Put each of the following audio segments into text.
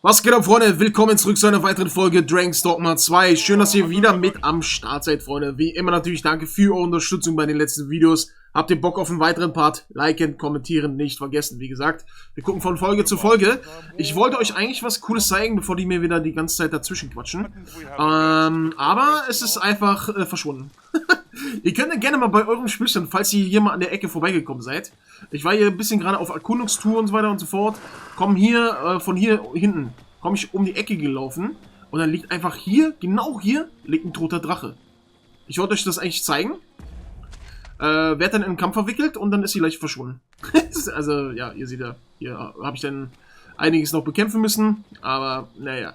Was geht ab, Freunde? Willkommen zurück zu einer weiteren Folge Dogma 2. Schön, dass ihr wieder mit am Start seid, Freunde. Wie immer natürlich danke für eure Unterstützung bei den letzten Videos. Habt ihr Bock auf einen weiteren Part? Liken, kommentieren, nicht vergessen. Wie gesagt, wir gucken von Folge zu Folge. Ich wollte euch eigentlich was Cooles zeigen, bevor die mir wieder die ganze Zeit dazwischen quatschen. Aber es ist einfach verschwunden. Ihr könnt ja gerne mal bei eurem Spielchen, falls ihr hier mal an der Ecke vorbeigekommen seid. Ich war hier ein bisschen gerade auf Erkundungstour und so weiter und so fort. Komm hier, von hier hinten, komme ich um die Ecke gelaufen. Und dann liegt einfach hier, genau hier, liegt ein toter Drache. Ich wollte euch das eigentlich zeigen. Werd dann in einen Kampf verwickelt und dann ist sie gleich verschwunden. Also, ja, ihr seht ja, hier habe ich dann einiges noch bekämpfen müssen, aber naja.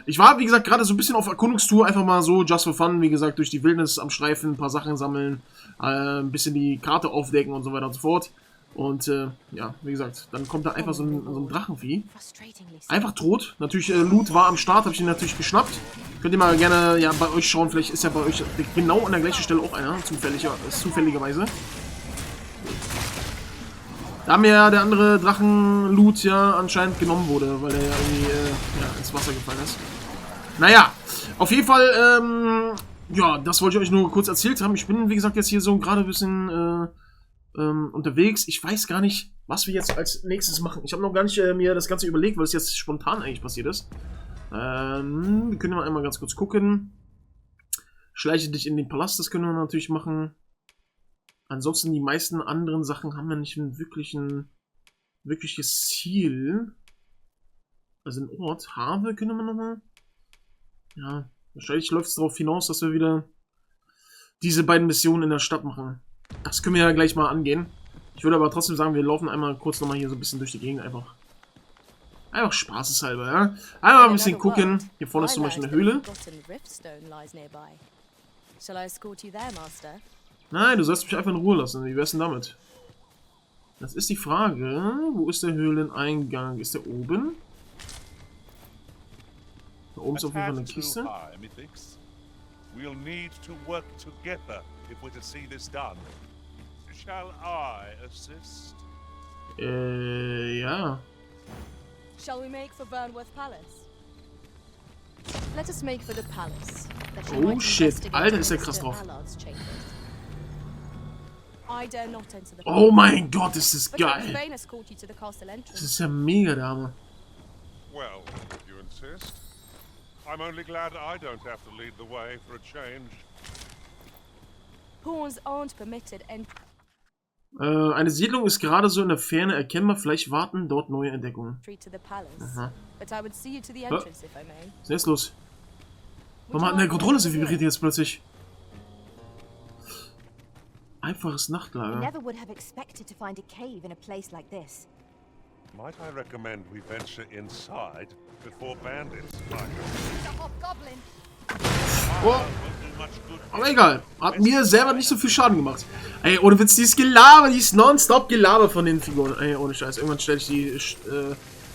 Ich war, wie gesagt, gerade so ein bisschen auf Erkundungstour, einfach mal so, just for fun, wie gesagt, durch die Wildnis am Streifen, ein paar Sachen sammeln, ein bisschen die Karte aufdecken und so weiter und so fort. Und, ja, wie gesagt, dann kommt da einfach so ein Drachenvieh. Einfach tot. Natürlich, Loot war am Start, habe ich ihn natürlich geschnappt. Könnt ihr mal gerne, ja, bei euch schauen, vielleicht ist ja bei euch genau an der gleichen Stelle auch einer, zufälligerweise. Da mir ja der andere Drachen-Loot ja anscheinend genommen wurde, weil der ja irgendwie ja, ins Wasser gefallen ist. Naja, auf jeden Fall, ja, das wollte ich euch nur kurz erzählt haben. Ich bin, wie gesagt, jetzt hier so gerade ein bisschen unterwegs. Ich weiß gar nicht, was wir jetzt als nächstes machen. Ich habe noch gar nicht mir das Ganze überlegt, weil es jetzt spontan eigentlich passiert ist. Wir können mal einmal ganz kurz gucken. Schleiche dich in den Palast, das können wir natürlich machen. Ansonsten die meisten anderen Sachen haben wir nicht ein wirkliches Ziel. Also ein Ort. Habe können wir nochmal. Ja, wahrscheinlich läuft es darauf hinaus, dass wir wieder diese beiden Missionen in der Stadt machen. Das können wir ja gleich mal angehen. Ich würde aber trotzdem sagen, wir laufen einmal kurz nochmal hier so ein bisschen durch die Gegend einfach. Einfach spaßeshalber, ja. Einmal ein bisschen gucken. Hier vorne ist zum Beispiel eine Höhle. Nein, du sollst mich einfach in Ruhe lassen. Wie wär's denn damit? Das ist die Frage. Wo ist der Höhleneingang? Ist der oben? Da oben ist auf jeden Fall eine Kiste. Ja. Oh shit, Alter, ist der krass drauf. Oh mein Gott, ist das geil. Das ist ja mega, der Hammer. I'm only glad I don't have to lead the way for a change. Pawns aren't permitted and eine Siedlung ist gerade so in der Ferne erkennbar. Vielleicht warten dort neue Entdeckungen. Aha. Was ist denn jetzt los? Warum hat eine Kontrolle so vibriert jetzt plötzlich? Einfaches Nachtlager. Might I recommend we venture inside before bandits find Oh. Aber egal. Hat mir selber nicht so viel Schaden gemacht. Ey, ohne Witz, dieses Gelaber, dieses Nonstop Gelaber von den Figuren. Ey, ohne Scheiß. Irgendwann stelle ich die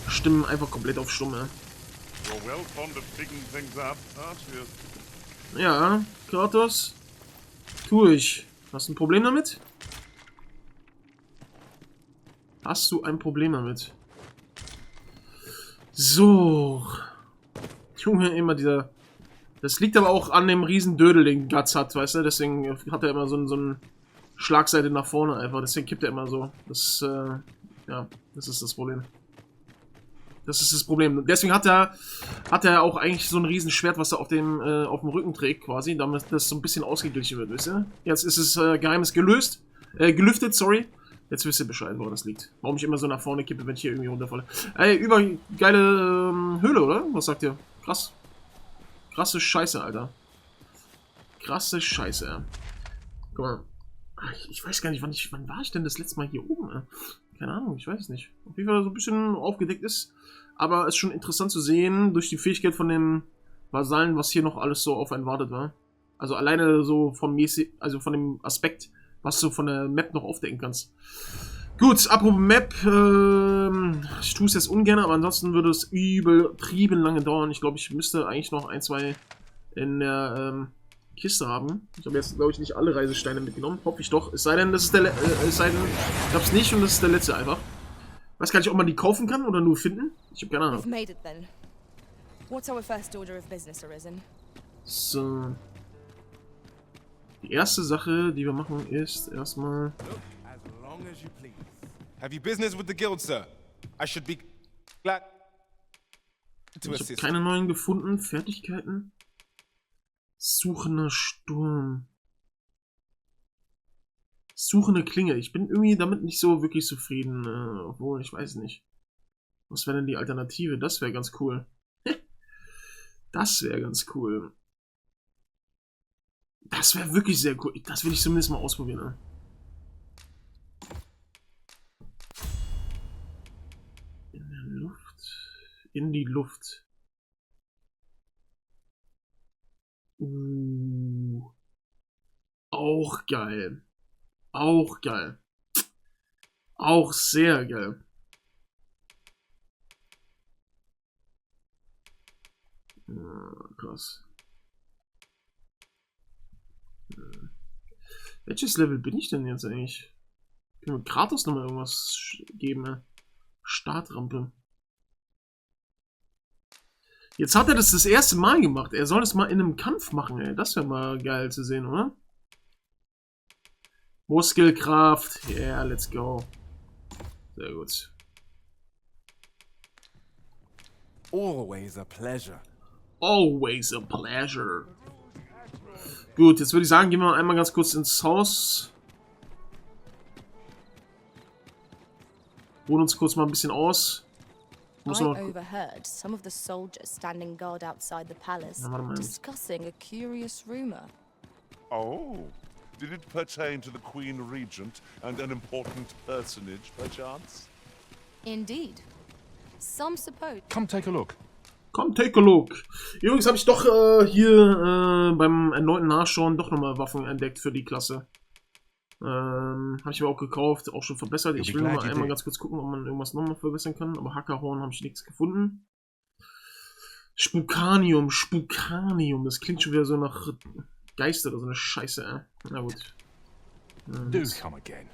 Stimmen einfach komplett auf Stumm, ja, Kratos. Tu ich. Hast du ein Problem damit? Hast du ein Problem damit? So. Junge, immer dieser... Das liegt aber auch an dem riesen Dödel, den Guts hat, weißt du? Deswegen hat er immer so eine Schlagseite nach vorne einfach. Deswegen kippt er immer so. Das, ja, das ist das Problem. Das ist das Problem. Deswegen hat er auch eigentlich so ein riesen Schwert, was er auf dem Rücken trägt, quasi, damit das so ein bisschen ausgeglichen wird, wisst ihr? Jetzt ist es Geheimnis gelüftet, sorry. Jetzt wisst ihr Bescheid, wo das liegt. Warum ich immer so nach vorne kippe, wenn ich hier irgendwie runterfalle. Ey, übergeile Höhle, oder? Was sagt ihr? Krass. Krasse Scheiße, Alter. Krasse Scheiße, ja. Guck mal. Ich weiß gar nicht, wann war ich denn das letzte Mal hier oben? Keine Ahnung, ich weiß es nicht. Auf jeden Fall so ein bisschen aufgedeckt ist. Aber es ist schon interessant zu sehen, durch die Fähigkeit von dem Vasallen, was hier noch alles so auf einen wartet war. Also alleine so von dem Aspekt, was du von der Map noch aufdecken kannst. Gut, apropos Map, ich tue es jetzt ungern, aber ansonsten würde es übertrieben lange dauern. Ich glaube, ich müsste eigentlich noch ein, zwei in der Kiste haben. Ich habe jetzt, glaube ich, nicht alle Reisesteine mitgenommen. Hoffe ich doch. Es sei denn, das ist der ich habe es nicht und das ist der letzte einfach. Weiß gar nicht, ob man die kaufen kann oder nur finden. Ich habe keine Ahnung. What's our first order of business, Arisen? So. Die erste Sache, die wir machen, ist erstmal. As long as you please. Have you business with the guild, sir? I should be glad to Ich habe assist. keine neuen gefunden. Fertigkeiten. Suchender Sturm. Suchende Klinge. Ich bin irgendwie damit nicht so wirklich zufrieden. Obwohl, ich weiß nicht. Was wäre denn die Alternative? Das wäre ganz cool. Das wäre ganz cool. Das wäre wirklich sehr cool. Das will ich zumindest mal ausprobieren. Ne? In der Luft. In die Luft. Auch geil. Auch geil. Auch sehr geil. Krass. Welches Level bin ich denn jetzt eigentlich? Können wir Kratos nochmal irgendwas geben? Startrampe. Jetzt hat er das erste Mal gemacht. Er soll das mal in einem Kampf machen, ey. Das wäre mal geil zu sehen, oder? Muskelkraft. Yeah, let's go. Sehr gut. Always a pleasure. Always a pleasure. Gut, jetzt würde ich sagen, gehen wir einmal ganz kurz ins Haus. Ruhen uns kurz mal ein bisschen aus. I overheard some of the soldiers standing guard outside the palace discussing a curious rumor. Oh, did it pertain to the Queen Regent and an important personage, perchance? Indeed. Some suppose. Come take a look. Komm, take a look. Übrigens habe ich doch hier beim erneuten Nachschauen doch nochmal Waffen entdeckt für die Klasse. Habe ich mir auch gekauft, auch schon verbessert. Ich will nur mal einmal ganz kurz gucken, ob man irgendwas nochmal verbessern kann. Aber Hackerhorn habe ich nichts gefunden. Spukanium, Spukanium. Das klingt schon wieder so nach Geister oder so eine Scheiße. Na gut. Do come again.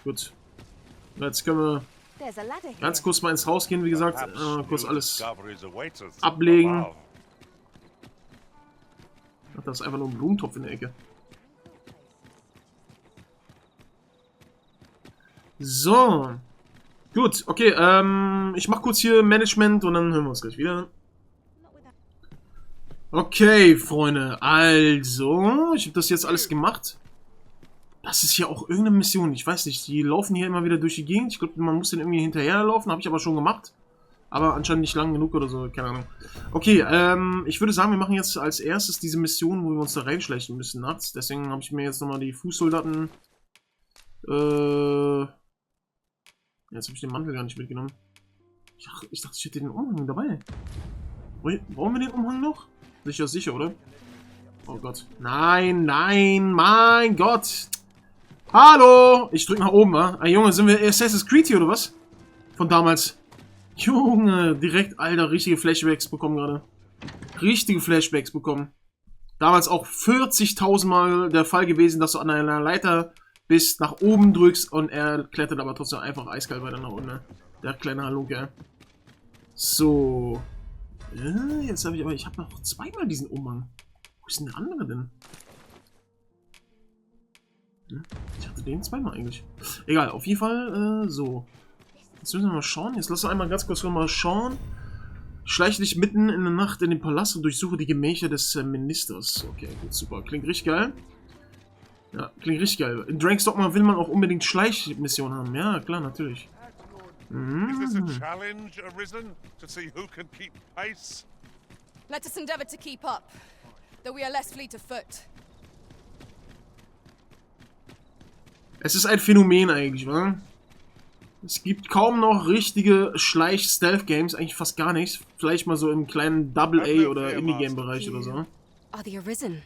Gut. Jetzt können wir ganz kurz mal ins Haus gehen, wie gesagt. Kurz alles ablegen. Ach, da ist einfach nur ein Blumentopf in der Ecke. So. Gut, okay, ich mach kurz hier Management und dann hören wir uns gleich wieder. Okay, Freunde, also, ich habe das jetzt alles gemacht. Das ist hier auch irgendeine Mission, ich weiß nicht, die laufen hier immer wieder durch die Gegend. Ich glaube, man muss den irgendwie hinterherlaufen, habe ich aber schon gemacht. Aber anscheinend nicht lang genug oder so, keine Ahnung. Okay, ich würde sagen, wir machen jetzt als erstes diese Mission, wo wir uns da reinschleichen müssen nachts. Deswegen habe ich mir jetzt nochmal die Fußsoldaten... Jetzt habe ich den Mantel gar nicht mitgenommen. Ich dachte, ich hätte den Umhang dabei. Brauchen wir den Umhang noch? Sicher, sicher, oder? Oh Gott. Nein, nein, mein Gott. Hallo! Ich drück nach oben, wa? Ah, Junge, sind wir Assassin's Creed hier, oder was? Von damals. Junge, direkt, Alter, richtige Flashbacks bekommen gerade. Richtige Flashbacks bekommen. Damals auch 40.000 Mal der Fall gewesen, dass du an einer Leiter bist, nach oben drückst und er klettert aber trotzdem einfach eiskalt weiter nach unten. Ne? Der kleine Halunke. So. Jetzt habe ich habe noch zweimal diesen Umhang. Wo ist denn der andere denn? Ich hatte den zweimal eigentlich. Egal, auf jeden Fall so. Jetzt müssen wir mal schauen. Jetzt lass uns einmal ganz kurz mal schauen. Schleiche dich mitten in der Nacht in den Palast und durchsuche die Gemächer des Ministers. Okay, gut, super. Klingt richtig geil. Ja, klingt richtig geil. In Drake's Dogma will man auch unbedingt Schleichmissionen haben. Ja, klar, natürlich. Is this a challenge, Arisen, to see who can keep pace? Let us endeavor to keep up, though we are less fleet of foot. Es ist ein Phänomen eigentlich, wa? Es gibt kaum noch richtige Schleich-Stealth-Games, eigentlich fast gar nichts. Vielleicht mal so im kleinen Double-A- oder Indie-Game-Bereich oder so. Are the Arisen?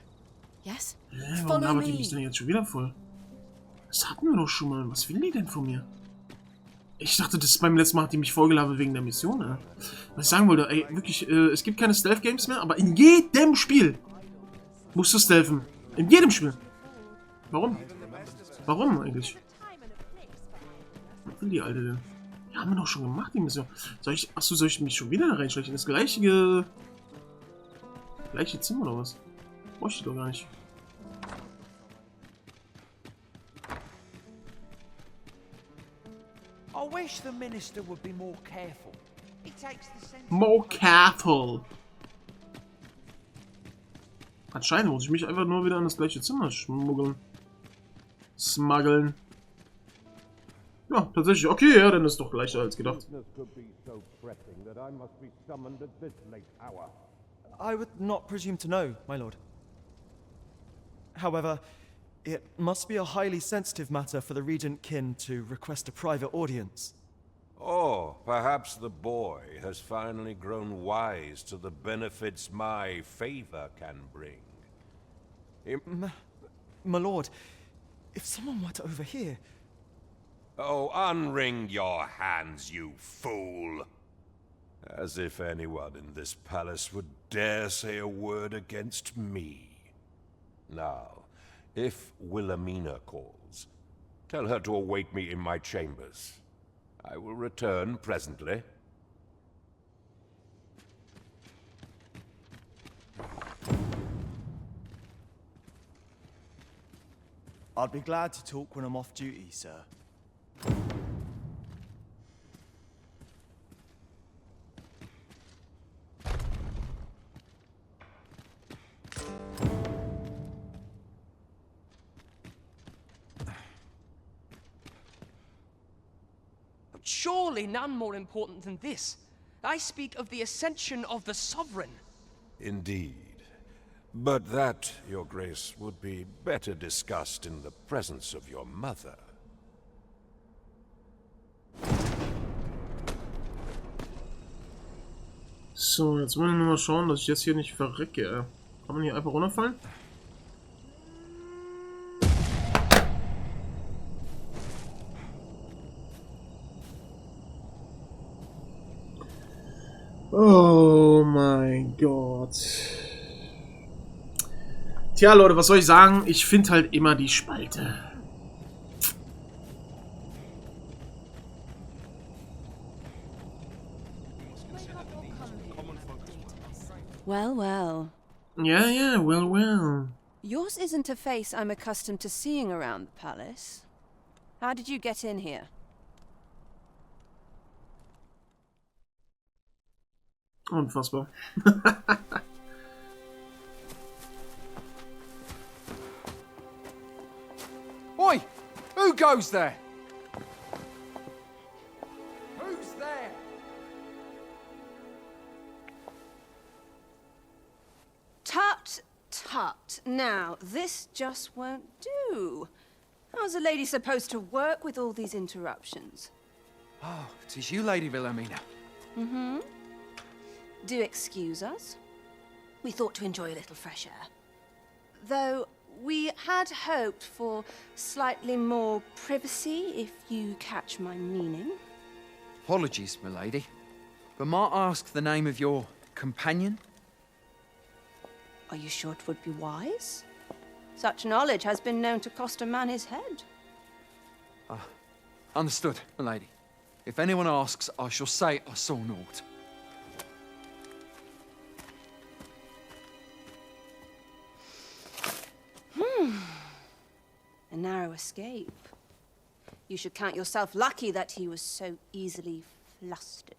Yes? Warum labert die mich denn jetzt schon wieder voll? Das hatten wir doch schon mal. Was will die denn von mir? Ich dachte, das ist beim letzten Mal hat die mich vollgelabert wegen der Mission, ne? Was ich sagen wollte, ey, wirklich, es gibt keine Stealth-Games mehr, aber in jedem Spiel musst du stealthen. In jedem Spiel. Warum? Warum eigentlich? Was will die Alte denn? Ja, haben wir doch schon gemacht, die Mission. Achso, soll ich mich schon wieder reinschleichen? Das gleiche Zimmer oder was? Brauche ich doch gar nicht. I wish the minister would be more careful. He takes the sense. More careful. Anscheinend muss ich mich einfach nur wieder in das gleiche Zimmer schmuggeln. Smuggeln. Ja, tatsächlich. Okay, ja, dann ist doch leichter als gedacht. I would not presume to know, my lord. However, it must be a highly sensitive matter for the regent kin to request a private audience. Oh, perhaps the boy has finally grown wise to the benefits my favor can bring. My lord, if someone were to overhear... Oh, unwring your hands, you fool! As if anyone in this palace would dare say a word against me. Now, if Wilhelmina calls, tell her to await me in my chambers. I will return presently. I'd be glad to talk when I'm off duty, sir. Surely none more important than this. I speak of the ascension of the sovereign. Indeed. But that, Your Grace, would be better discussed in the presence of your mother. So, jetzt wollen wir nur mal schauen, dass ich jetzt hier nicht verrecke. Kann man hier einfach runterfallen? Oh mein Gott. Tja, Leute, was soll ich sagen? Ich finde halt immer die Spalte. Well, well. Yeah, well. Yours isn't a face I'm accustomed to seeing around the palace. How did you get in here? Unfassbar. Oi! Who goes there? Who's there? Tut, tut. Now, this just won't do. How's a lady supposed to work with all these interruptions? Oh, 'tis you, Lady Wilhelmina. Mm-hmm. Do excuse us. We thought to enjoy a little fresh air. Though we had hoped for slightly more privacy, if you catch my meaning. Apologies, my lady. But might I ask the name of your companion? Are you sure it would be wise? Such knowledge has been known to cost a man his head. Understood, my lady. If anyone asks, I shall say I saw naught. A narrow escape. You should count yourself lucky that he was so easily flustered.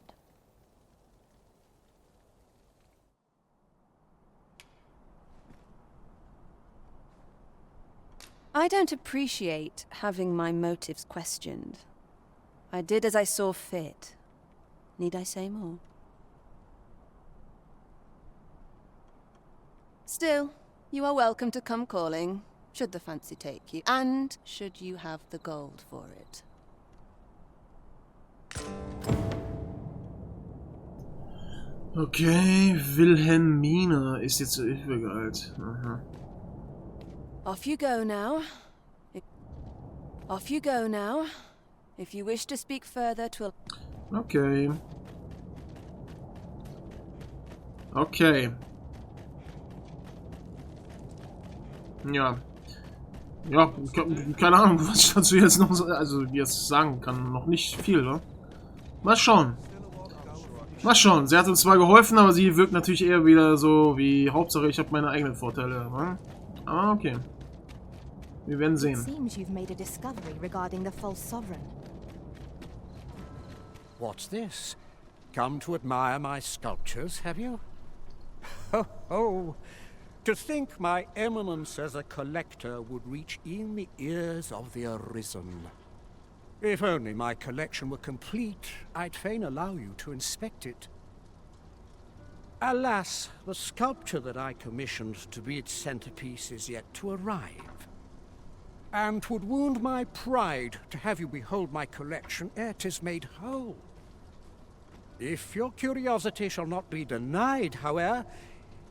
I don't appreciate having my motives questioned. I did as I saw fit. Need I say more? Still, you are welcome to come calling, should the fancy take you, and should you have the gold for it. Okay, Wilhelmina ist jetzt so alt. Aha. Off you go now. Off you go now. If you wish to speak further, 'twill... Okay. Okay. Ja. Ja, keine Ahnung, was ich dazu jetzt noch sagen kann. Noch nicht viel, ne? Mal schauen. Mal schauen. Sie hat uns zwar geholfen, aber sie wirkt natürlich eher wieder so wie Hauptsache ich habe meine eigenen Vorteile. Ne? Aber okay. Wir werden It sehen. seems you've made a discovery regarding the false sovereign. What's this? Come to admire my sculptures, have you? Ho ho! To think my eminence as a collector would reach in the ears of the arisen. If only my collection were complete, I'd fain allow you to inspect it. Alas, the sculpture that I commissioned to be its centerpiece is yet to arrive. And 'twould wound my pride to have you behold my collection ere 'tis made whole. If your curiosity shall not be denied, however,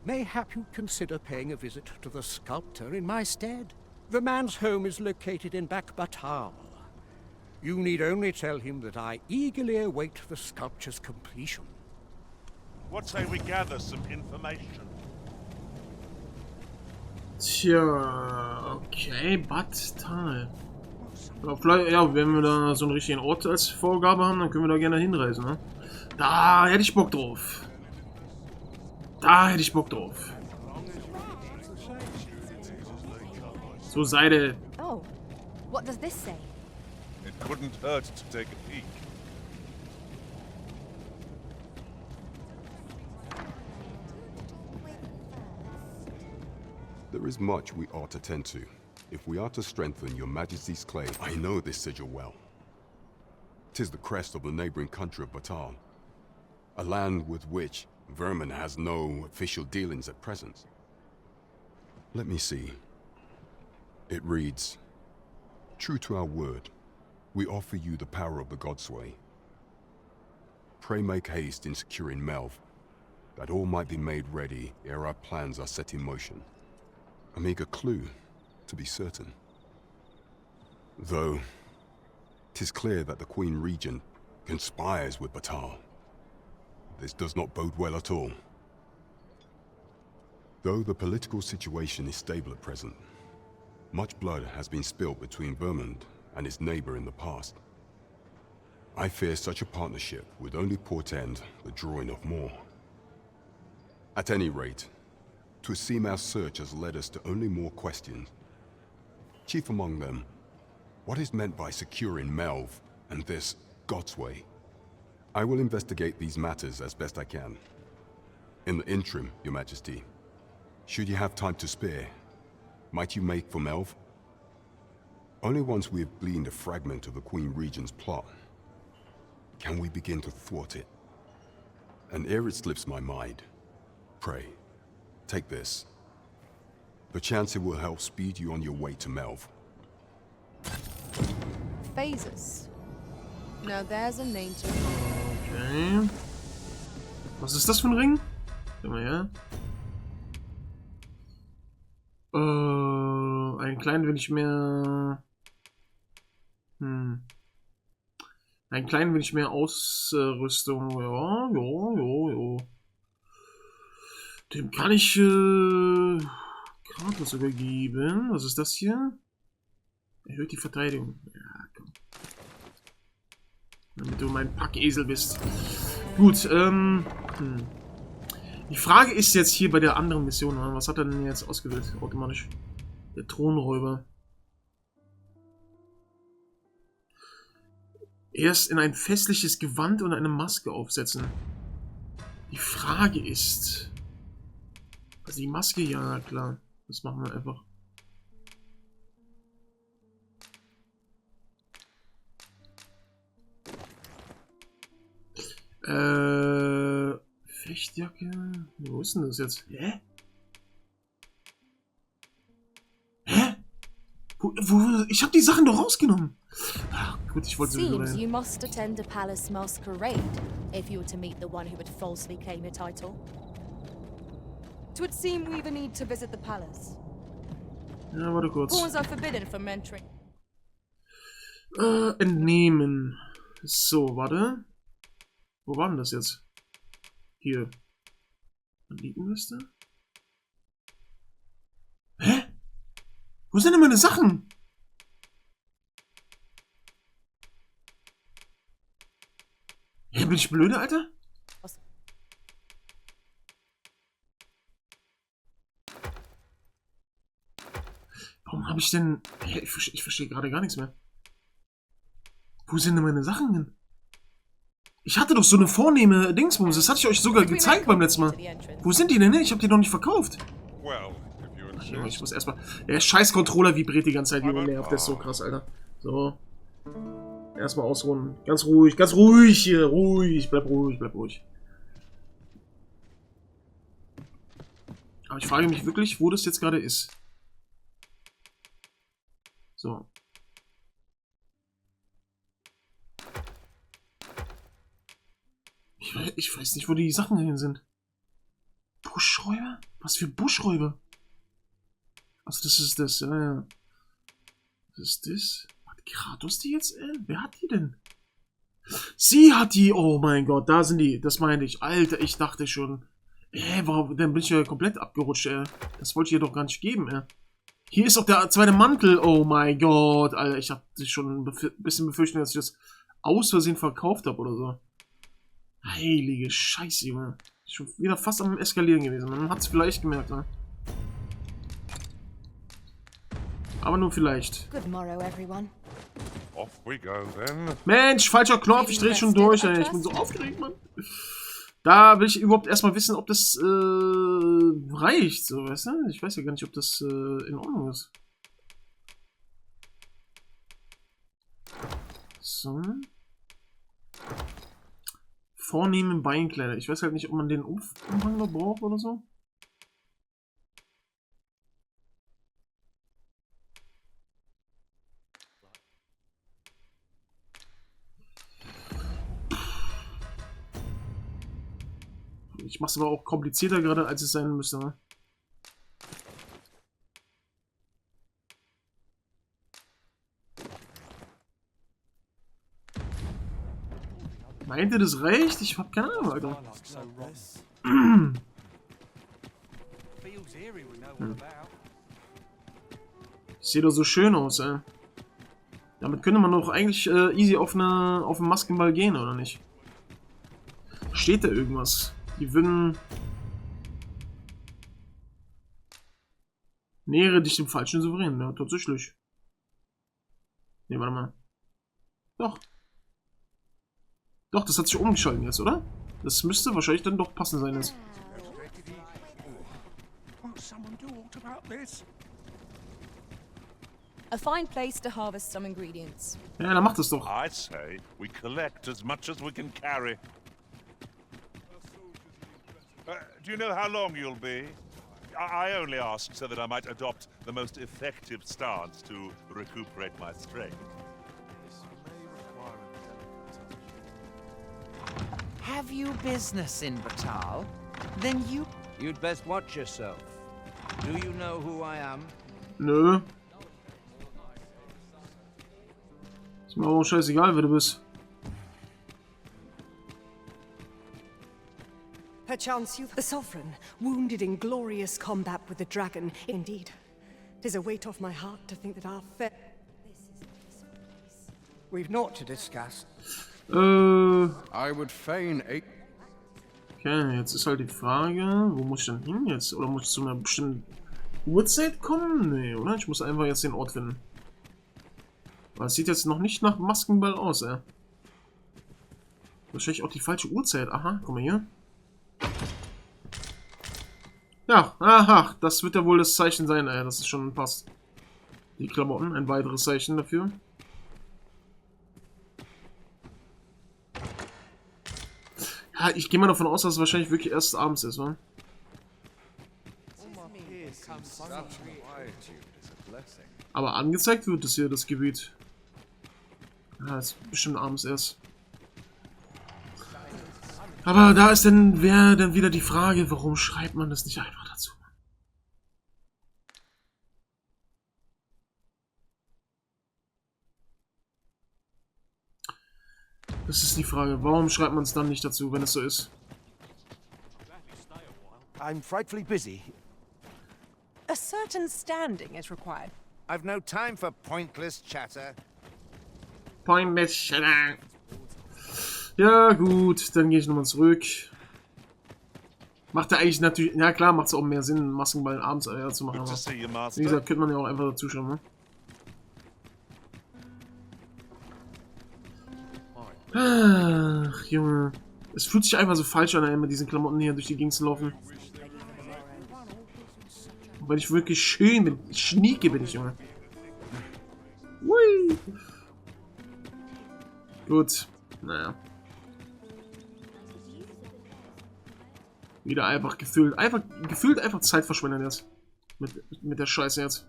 mayhap you'd consider paying a visit to the sculptor in my stead. The man's home is located in Batal. You need only tell him that I eagerly await the sculpture's completion. What say we gather some information? Tja, okay, Batal. Ja, vielleicht, ja, wenn wir da so einen richtigen Ort als Vorgabe haben, dann können wir da gerne hinreisen, ne? Da hätte ich Bock drauf. Da hätte ich Bock drauf. So Seide. Oh, what does this say? It couldn't hurt to take a peek. There is much we ought to tend to, if we are to strengthen your Majesty's claim. I know this sigil well. 'Tis the crest of the neighboring country of Batal, a land with which Vermin has no official dealings at present. Let me see. It reads, "True to our word, we offer you the power of the Godsway. Pray make haste in securing Melv, that all might be made ready ere our plans are set in motion." A meager clue, to be certain. Though, 'tis clear that the Queen Regent conspires with Batal. This does not bode well at all. Though the political situation is stable at present, much blood has been spilled between Vermund and its neighbor in the past. I fear such a partnership would only portend the drawing of more. At any rate, 'twould seem our search has led us to only more questions. Chief among them, what is meant by securing Melv and this Godsway? I will investigate these matters as best I can. In the interim, Your Majesty, should you have time to spare, might you make for Melv? Only once we have gleaned a fragment of the Queen Regent's plot, can we begin to thwart it. And ere it slips my mind, pray, take this. Perchance it will help speed you on your way to Melv. Phases. Now there's a name to... Okay. Was ist das für ein Ring? Guck mal her. Ein klein wenig mehr... Ein klein wenig mehr Ausrüstung. Ja. Dem kann ich Karte sogar geben. Was ist das hier? Erhöht die Verteidigung. Ja, komm. Damit du mein Packesel bist. Gut, Die Frage ist jetzt hier bei der anderen Mission, was hat er denn jetzt ausgewählt, automatisch? Der Thronräuber. Erst in ein festliches Gewand und eine Maske aufsetzen. Die Frage ist... Also die Maske, ja klar. Das machen wir einfach. Fechtjacke? Wo ist denn das jetzt? Hä? Ich hab die Sachen doch rausgenommen. Ach, gut, ich wollte sowieso Seems you must attend a palace masquerade if you were to meet the one who would falsely claim your title. Twould seem we either need to visit the palace. Ja, warte kurz. Pawns are forbidden from entering. Entnehmen. So, warte. Wo war denn das jetzt? Hier. Banditenliste? Hä? Wo sind denn meine Sachen? Bin ich blöde, Alter? Warum habe ich denn... Ich verstehe gerade gar nichts mehr. Wo sind denn meine Sachen hin? Ich hatte doch so eine vornehme Dingsbums. Das hatte ich euch sogar gezeigt beim letzten Mal. Wo sind die denn hin? Ich habe die noch nicht verkauft. Ja, ich muss erstmal... Der scheiß Controller vibriert die ganze Zeit, Junge. Nervt. Das ist so krass, Alter. So. Erstmal ausruhen. Ganz ruhig hier. Ruhig. Bleib ruhig. Aber ich frage mich wirklich, wo das jetzt gerade ist. So. Ich weiß nicht, wo die Sachen hin sind. Buschräuber? Was für Buschräuber? Also das ist das, ja. Was ist das? Hat Kratos die jetzt? Wer hat die denn? Sie hat die! Oh mein Gott, da sind die. Das meinte ich. Alter, ich dachte schon. Warum? Dann bin ich ja komplett abgerutscht, Das wollte ich ihr doch gar nicht geben, Hier ist auch der zweite Mantel. Oh mein Gott, Alter. Ich hatte schon ein bisschen befürchtet, dass ich das aus Versehen verkauft habe oder so. Heilige Scheiße, Junge. Schon wieder fast am Eskalieren gewesen. Man hat es vielleicht gemerkt, ne? Aber nur vielleicht. Good morrow, everyone. Off we go then. Mensch, falscher Knopf. Ich drehe schon durch, ey. Ich bin so aufgeregt, Mann. Da will ich überhaupt erstmal wissen, ob das reicht, so, weißt du? Ich weiß ja gar nicht, ob das in Ordnung ist. So. Vornehmen Beinkleider. Ich weiß halt nicht, ob man den Umfang noch braucht oder so. Ich mache es aber auch komplizierter gerade, als es sein müsste. Ne? Meint ihr, das reicht? Ich hab keine Ahnung, Alter. Sieht doch so schön aus, ey. Damit könnte man doch eigentlich easy auf einen Maskenball gehen, oder nicht? Steht da irgendwas? Die würden... Nähere dich dem falschen Souverän, ja, tatsächlich. Ne, warte mal. Doch. Doch, das hat sich umgeschaltet jetzt, oder? Das müsste wahrscheinlich dann doch passend sein jetzt. A fine place to harvest some ingredients. Ja, dann macht es doch. I say we collect as much as we can carry. Do you know how long you'll be? I only ask so that I might adopt the most effective stance to recuperate my strength. Have you business in Batal? Then you'd best watch yourself. Do you know who I am? Nö. Ist mir aber auch scheißegal, wer du bist. Perchance you've the Sovereign, wounded in glorious combat with the dragon. Indeed, 'tis a weight off my heart to think that our We've naught to discuss. I would fain Okay, jetzt ist halt die Frage, wo muss ich denn hin jetzt? Oder muss ich zu einer bestimmten Uhrzeit kommen? Nee, oder? Ich muss einfach jetzt den Ort finden. Aber es sieht jetzt noch nicht nach Maskenball aus, ey. Wahrscheinlich auch die falsche Uhrzeit. Aha, guck mal hier. Ja, aha, das wird ja wohl das Zeichen sein, ey. Das ist schon passt. Die Klamotten, ein weiteres Zeichen dafür. Ja, ich gehe mal davon aus, dass es wahrscheinlich wirklich erst abends ist, wa? Aber angezeigt wird es hier, das Gebiet. Ja, ist bestimmt abends erst. Aber da ist dann, wieder die Frage, warum schreibt man das nicht einfach dazu? Das ist die Frage, warum schreibt man es dann nicht dazu, wenn es so ist? I'm frightfully busy. A certain standing is required. I've no time for pointless chatter. Pointless chatter. Ja, gut, dann gehe ich nochmal zurück. Macht ja eigentlich natürlich, ja klar, macht es auch mehr Sinn, Maskenball abends zu machen. Aber wie gesagt, könnte man ja auch einfach dazu schauen, ne? Ach, Junge. Es fühlt sich einfach so falsch an, mit diesen Klamotten hier durch die Gegend zu laufen. Weil ich wirklich schön bin. Schnieke bin ich, Junge. Hui. Gut. Naja. Wieder einfach gefühlt einfach Zeit verschwenden jetzt. Mit der Scheiße jetzt.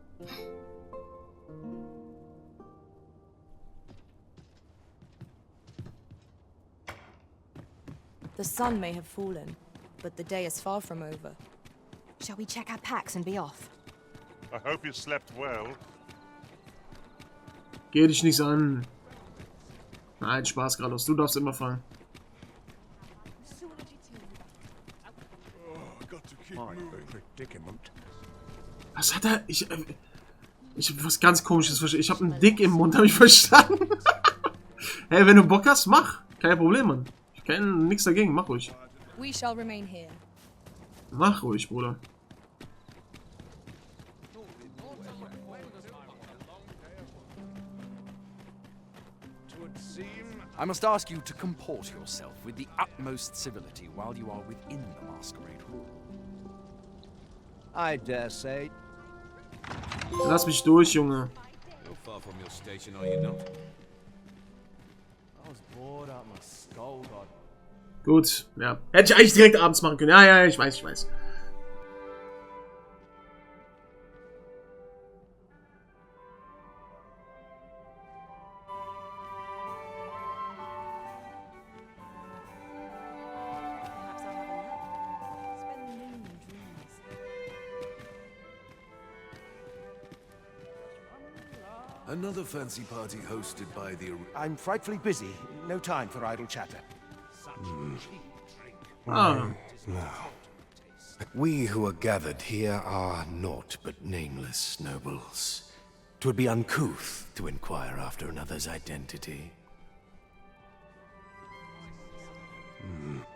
The sun may have fallen, but the day is far from over. Shall we check our packs and be off? I hope you slept well. Geh dich nicht an. Nein, Spaß, Grados. Du darfst immer fallen. Was hat er? Ich hab was ganz Komisches verstanden. Ich hab einen Dick im Mund, habe ich verstanden. Hey, wenn du Bock hast, mach. Kein Problem, Mann. Ich kenn nichts dagegen. Mach ruhig. We shall remain here. Mach ruhig, Bruder. I must ask you to comport yourself with the utmost civility while you are within the masquerade hall. I dare say. Lass mich durch, Junge. So far from your station, are you not? I was bored out my skull, God. Gut, ja. Hätte ich eigentlich direkt abends machen können. Ja, ich weiß, ich weiß. Another fancy party hosted by the... I'm frightfully busy. No time for idle chatter. Ah. Now, we who are gathered here are naught but nameless nobles. 'Twould be uncouth to inquire after another's identity.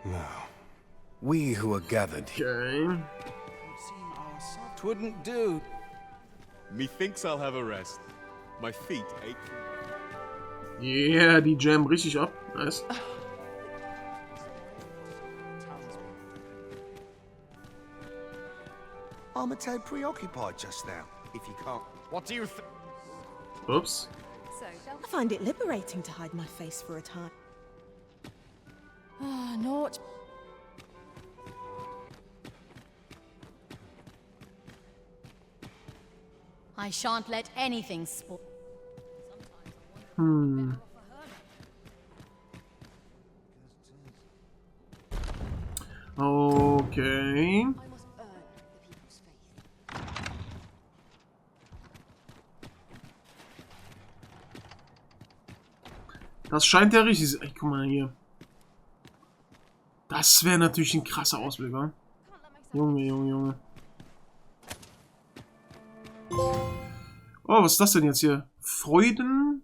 Now, we who are gathered here... Okay. 'Twouldn't do. Methinks I'll have a rest. My feet ache. Yeah, die jam richtig ab. Nice. I'm a tad preoccupied just now, if you can't... What do you think? Oops. I find it liberating to hide my face for a time. Ah, naught. I shan't let anything spoil. Okay. Das scheint ja richtig. Ey, guck mal hier. Das wäre natürlich ein krasser Ausblick, wa? Junge, Junge, Junge. Oh, was ist das denn jetzt hier? Freuden?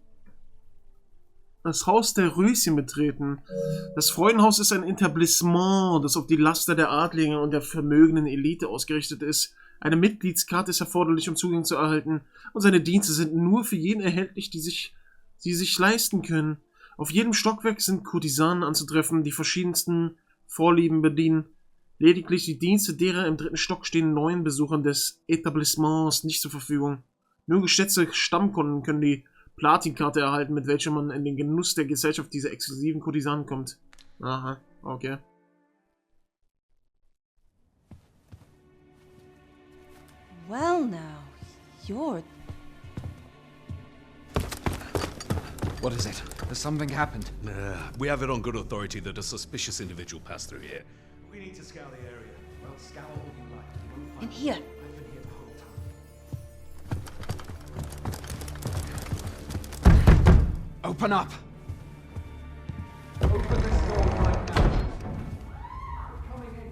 Das Haus der Röschen betreten. Das Freudenhaus ist ein Etablissement, das auf die Laster der Adligen und der vermögenden Elite ausgerichtet ist. Eine Mitgliedskarte ist erforderlich, um Zugang zu erhalten. Und seine Dienste sind nur für jeden erhältlich, die sich leisten können. Auf jedem Stockwerk sind Kurtisanen anzutreffen, die verschiedensten Vorlieben bedienen. Lediglich die Dienste derer im 3. Stock stehen neuen Besuchern des Etablissements nicht zur Verfügung. Nur geschätzte Stammkunden können die Platinkarte erhalten, mit welcher man in den Genuss der Gesellschaft dieser exklusiven Kurtisanen kommt. Aha, okay. Well now, you're... What is it? Has something happened? We have it on good authority that a suspicious individual passed through here. We need to scour the area. Well, scour all you like. We'll In find here. I've been here the whole time. Open up! Open this door right now. We're coming in.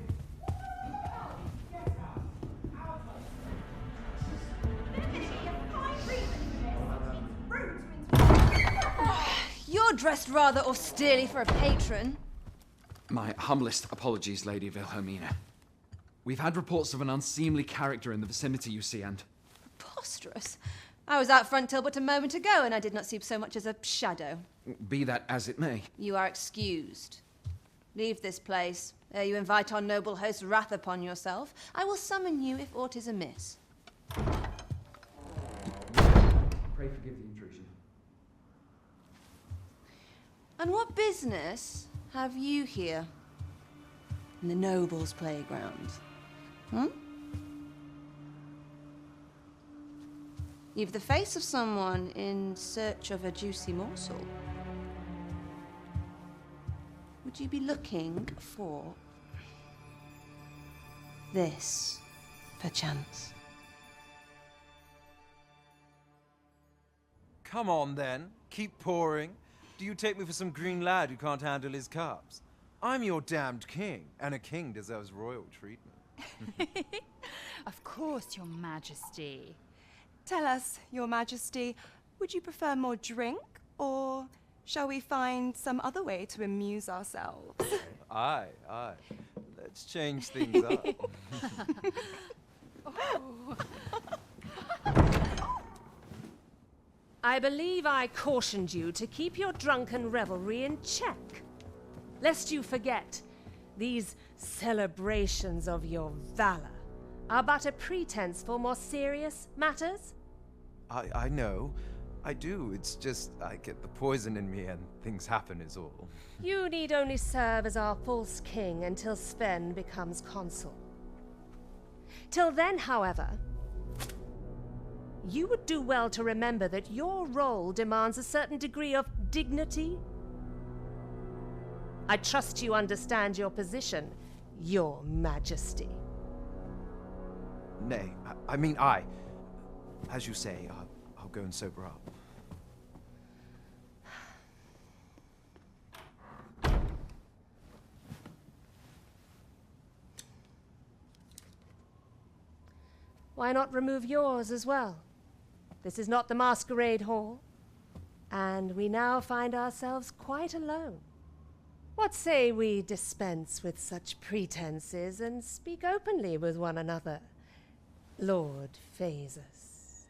You're dressed rather austerely for a patron. My humblest apologies, Lady Wilhelmina. We've had reports of an unseemly character in the vicinity, you see, and... Preposterous. I was out front till but a moment ago, and I did not see so much as a shadow. Be that as it may. You are excused. Leave this place, ere you invite our noble host's wrath upon yourself. I will summon you if aught is amiss. Pray forgive the intrusion. And what business have you here? In the nobles' playground? Hmm? You've the face of someone in search of a juicy morsel. Would you be looking for this, perchance? Come on, then. Keep pouring. Do you take me for some green lad who can't handle his cups? I'm your damned king, and a king deserves royal treatment. Of course, Your Majesty. Tell us, Your Majesty, would you prefer more drink, or shall we find some other way to amuse ourselves? Aye. Let's change things up. I believe I cautioned you to keep your drunken revelry in check. Lest you forget, these celebrations of your valor are but a pretense for more serious matters. I know. I do. It's just I get the poison in me and things happen is all. You need only serve as our false king until Sven becomes consul. Till then, however, you would do well to remember that your role demands a certain degree of dignity. I trust you understand your position, Your Majesty. Nay, I mean I. As you say, I'll go and sober up. Why not remove yours as well? This is not the masquerade hall, and we now find ourselves quite alone. What say we dispense with such pretenses and speak openly with one another, Lord Phasus?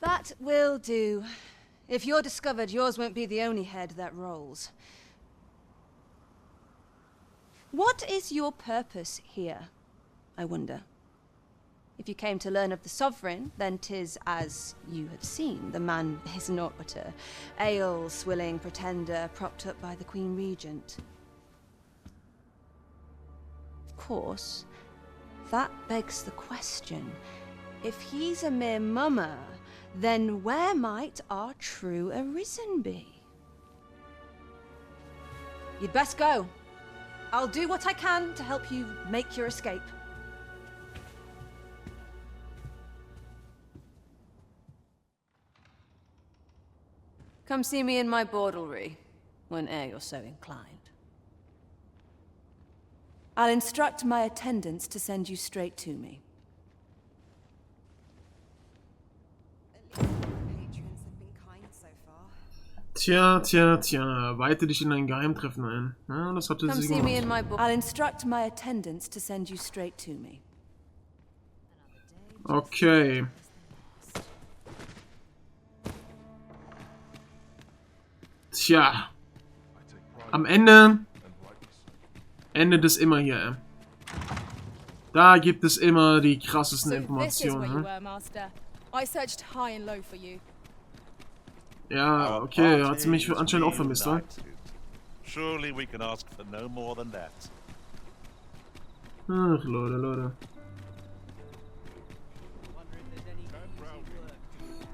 That will do. If you're discovered, yours won't be the only head that rolls. What is your purpose here, I wonder? If you came to learn of the Sovereign, then 'tis as you have seen. The man is naught but a ale-swilling pretender propped up by the Queen Regent. Of course, that begs the question. If he's a mere mummer, then where might our true Arisen be? You'd best go. I'll do what I can to help you make your escape. Come see me in my bordlery, whene'er you're so inclined. I'll instruct my attendants to send you straight to me. Tja, weite dich in ein Geheimtreffen ein. Ja, das hatte Come sie see me in gemacht. my I'll instruct my attendants to send you straight to me. Okay. Tja. Am Ende endet es immer hier. Da gibt es immer die krassesten Informationen. I searched high and low for you. Ja, okay, hat sie mich anscheinend auch vermisst, oder? Surely we can ask for no more than that. Ach, Leute.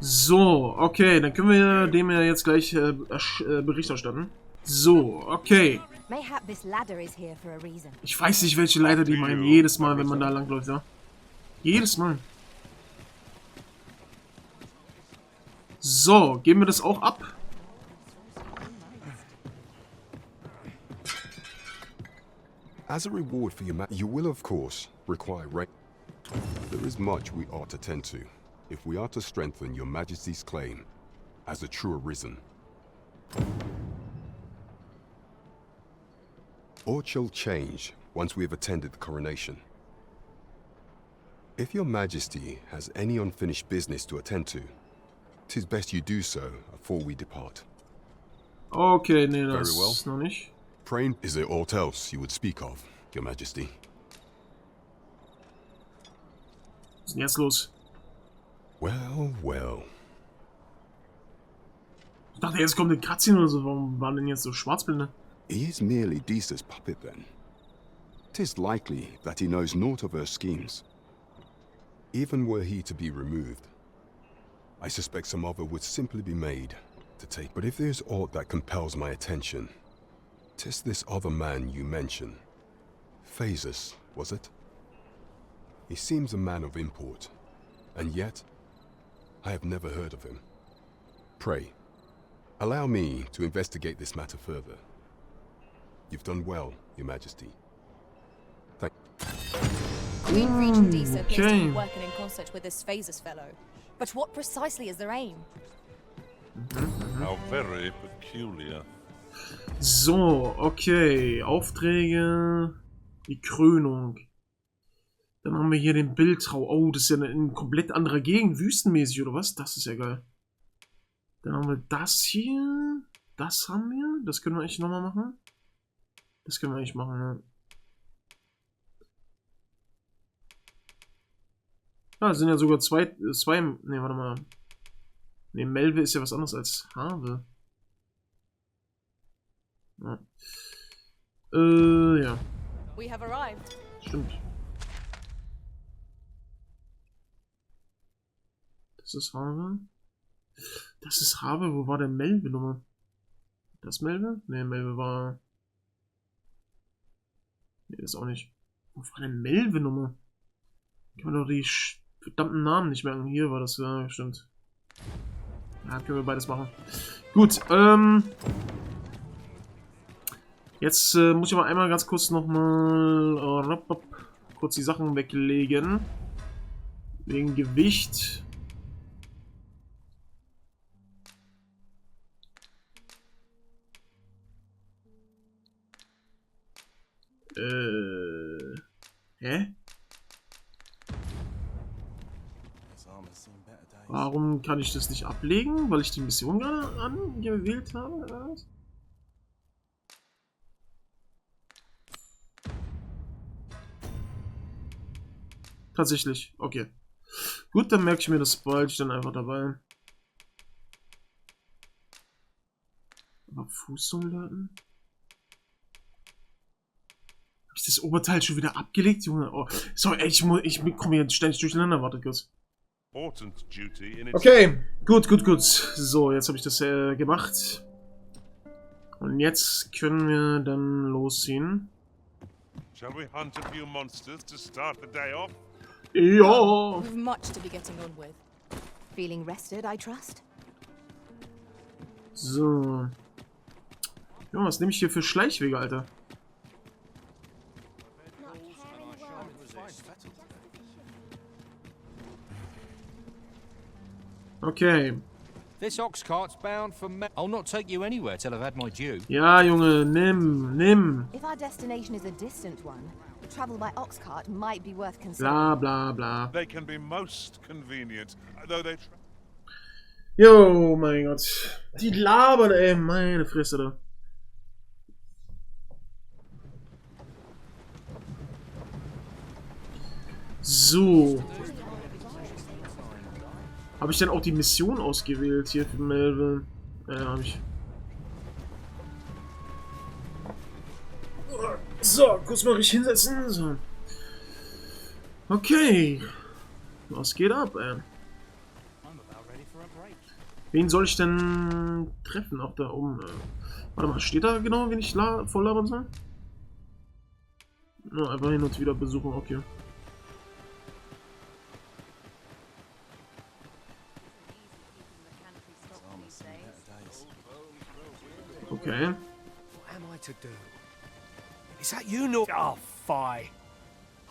So, okay, dann können wir dem ja jetzt gleich Bericht erstatten. So, okay. Mayhap this ladder is here for a reason. Ich weiß nicht, welche Leiter die meinen. Jedes Mal, wenn man da langläuft, ja. Jedes Mal. So, geben wir das auch ab. As a reward for you will of course require There is much we ought to tend to, if we are to strengthen your Majesty's claim as a true arisen. All shall change once we have attended the coronation. If your Majesty has any unfinished business to attend to, 'tis best you do so before we depart. Okay, nee, das ist noch nicht. Praying, is there aught else you would speak of, Your Majesty? Was ist denn jetzt los? Well, well. Ich dachte, jetzt kommt eine Cutscene oder so. Warum waren denn jetzt so Schwarzbilder? He is merely Disa's puppet then. 'Tis likely that he knows naught of her schemes. Even were he to be removed, I suspect some other would simply be made to take. But if there's aught that compels my attention, 'tis this other man you mention. Phases, was it? He seems a man of import, and yet I have never heard of him. Pray, allow me to investigate this matter further. You've done well, Your Majesty. Thank Queen Regent Disa appears to be working in concert with this Phases fellow. But what precisely is their aim? How very peculiar. So, okay. Aufträge. Die Krönung. Dann haben wir hier den Bildtrau. Oh, das ist ja eine komplett andere Gegend. Wüstenmäßig, oder was? Das ist ja geil. Dann haben wir das hier. Das haben wir. Das können wir eigentlich nochmal machen. Das können wir eigentlich machen, ja. Ah, es sind ja sogar zwei. Ne, warte mal. Ne, Melve ist ja was anderes als Have. Ja. Ja. We have arrived. Stimmt. Das ist Have. Das ist Have. Wo war der Melve-Nummer? Das Melve? Ne, Melve war... Ne, das auch nicht. Wo war denn Melve-Nummer? Kann man doch die verdammten Namen nicht merken. Hier war das, ja, stimmt. Ja, können wir beides machen. Gut, jetzt muss ich aber einmal ganz kurz nochmal kurz die Sachen weglegen. Wegen Gewicht. Hä? Warum kann ich das nicht ablegen? Weil ich die Mission gerade angewählt habe? Oder was? Tatsächlich, okay. Gut, dann merke ich mir das bald. Ich dann einfach dabei. Aber Fußsoldaten? Habe ich das Oberteil schon wieder abgelegt, Junge? Oh, sorry, ich komme hier ständig durcheinander. Warte kurz. Okay, gut. So, jetzt habe ich das gemacht. Und jetzt können wir dann losziehen. Shall we hunt a few monsters to start the day off? Ja. We've much to be getting on with. Feeling rested, I trust? So. Ja, was nehme ich hier für Schleichwege, Alter? Okay. This ox cart's bound for I'll not take you anywhere till I've had my due. Ja, Junge, nimm. If our destination is a distant one, travel by ox cart might be worth Bla, considering. bla, bla. They can be most convenient, though they... Jo, mein Gott. Die labern, ey, meine Fresse da. So. Habe ich denn auch die Mission ausgewählt hier für Melvin? Ja, habe ich. So, kurz mal richtig hinsetzen. So. Okay. Was geht ab, ey? Wen soll ich denn treffen? Auch da oben. Warte mal, steht da genau, wen ich voll labern soll? No, einfach hin und wieder besuchen, okay. Okay. Is that you, Nort? Oh, fie.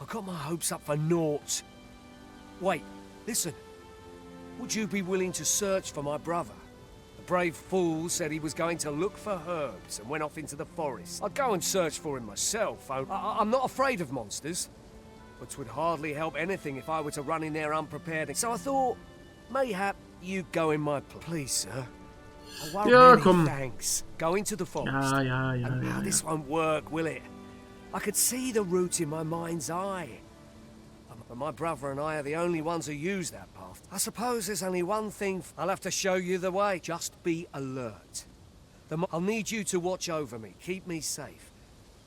I got my hopes up for naught. Wait, listen. Would you be willing to search for my brother? The brave fool said he was going to look for herbs and went off into the forest. I'd go and search for him myself. I'm not afraid of monsters, but 'twould hardly help anything if I were to run in there unprepared. So I thought, mayhap you'd go in my place. Please, sir. Ja, komm. Thanks. Go into the forest. Ja. This won't work, will it? I could see the route in my mind's eye. But my brother and I are the only ones who use that path. I suppose there's only one thing. I'll have to show you the way. Just be alert. I'll need you to watch over me. Keep me safe.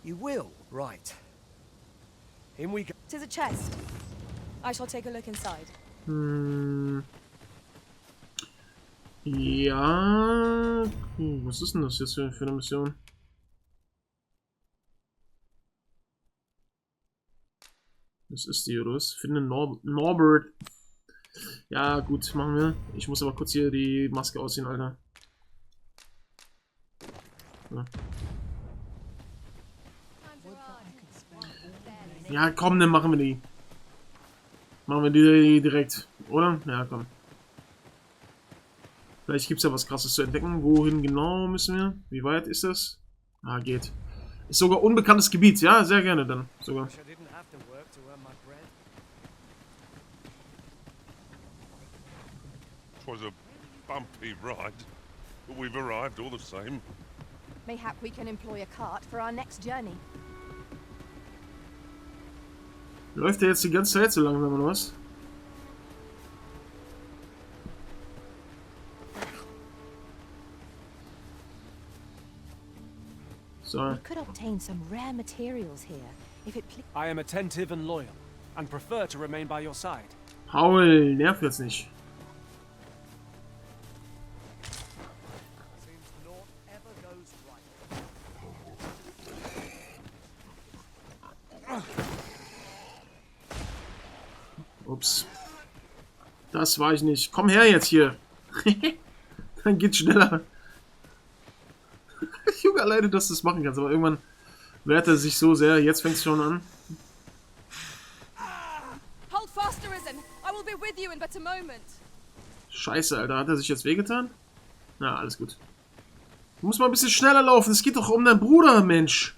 You will? Right. In we go. 'Tis a chest. I shall take a look inside. Ja. Was ist denn das jetzt für eine Mission? Das ist die, oder was? Finde Norbert. Ja, gut, machen wir. Ich muss aber kurz hier die Maske ausziehen, Alter. Ja, ja komm, dann machen wir die. Machen wir die direkt, oder? Ja, komm. Vielleicht gibt es ja was Krasses zu entdecken. Wohin genau müssen wir? Wie weit ist das? Ah, geht. Ist sogar unbekanntes Gebiet. Ja, sehr gerne dann. Sogar. It was a bumpy ride, but we've arrived all the same. Mayhap we can employ a cart for our next journey. Läuft der jetzt die ganze Zeit so langsam, oder was? So. We could obtain some rare materials here, if it please. I am attentive and loyal, and prefer to remain by your side. Paul, nerv jetzt nicht. Ups. Das war ich nicht. Komm her jetzt hier. Dann geht's schneller. Junge, alleine, dass du das machen kannst. Aber irgendwann wehrt er sich so sehr. Jetzt fängt es schon an. Hold fast, Arisen. I will be with you in but a moment. Scheiße, Alter. Hat er sich jetzt wehgetan? Na, alles gut. Du musst mal ein bisschen schneller laufen. Es geht doch um deinen Bruder, Mensch.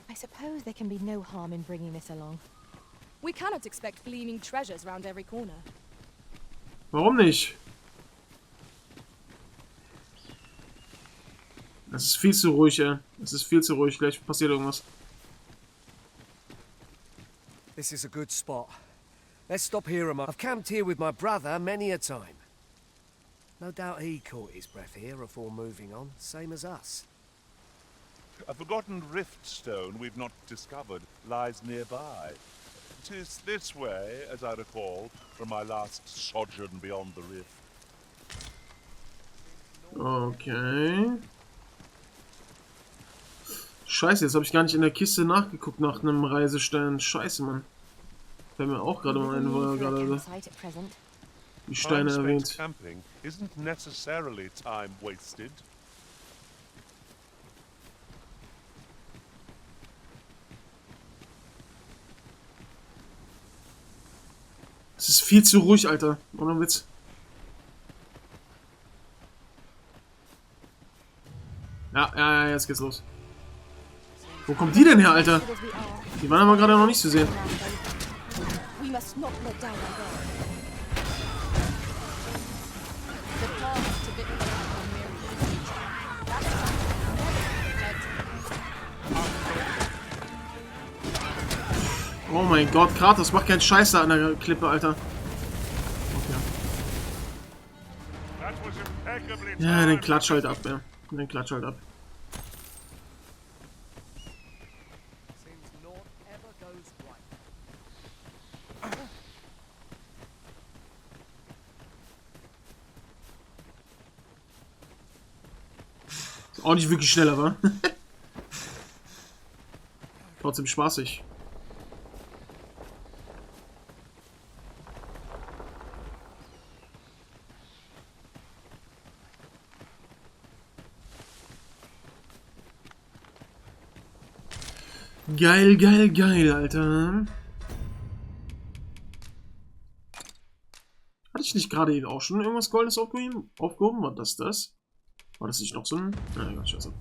I suppose there can be no harm in bringing this along. We cannot expect gleaming treasures round every corner. Warum nicht? Es ist viel zu ruhig, ey. Es ist viel zu ruhig. Gleich passiert irgendwas. This is a good spot. Let's stop here a moment. I've camped here with my brother many a time. No doubt he caught his breath here before moving on, same as us. A forgotten rift stone we've not discovered lies nearby. 'Tis this way, as I recall, from my last sojourn beyond the rift. Okay. Scheiße, jetzt habe ich gar nicht in der Kiste nachgeguckt nach einem Reisestein. Scheiße, Mann. Fällt mir auch gerade mal ein, wo er gerade die Steine erwähnt. Camping isn't necessarily time wasted. Es ist viel zu ruhig, Alter. Ohne Witz. Ja, jetzt geht's los. Wo kommt die denn her, Alter? Die waren aber gerade noch nicht zu sehen. Oh mein Gott, Kratos, mach keinen Scheiß da an der Klippe, Alter. Okay. Ja, den klatsch halt ab, ja. Den klatsch halt ab. Ist auch nicht wirklich schneller, wa? Trotzdem spaßig. Geil, geil, geil, Alter. Hatte ich nicht gerade eben auch schon irgendwas Goldenes aufgehoben? War das das? War das nicht noch so ein... Na, egal, scheiße.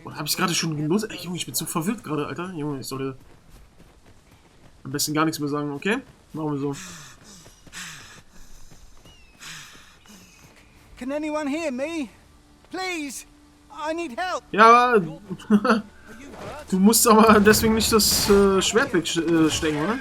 Oder habe ich gerade schon genutzt? Ey, Junge, ich bin so verwirrt gerade, Alter. Junge, ich sollte am besten gar nichts mehr sagen, okay? Machen wir so. Can anyone hear me? Please, I need help. Ja, du musst aber deswegen nicht das Schwert wegstecken, oder?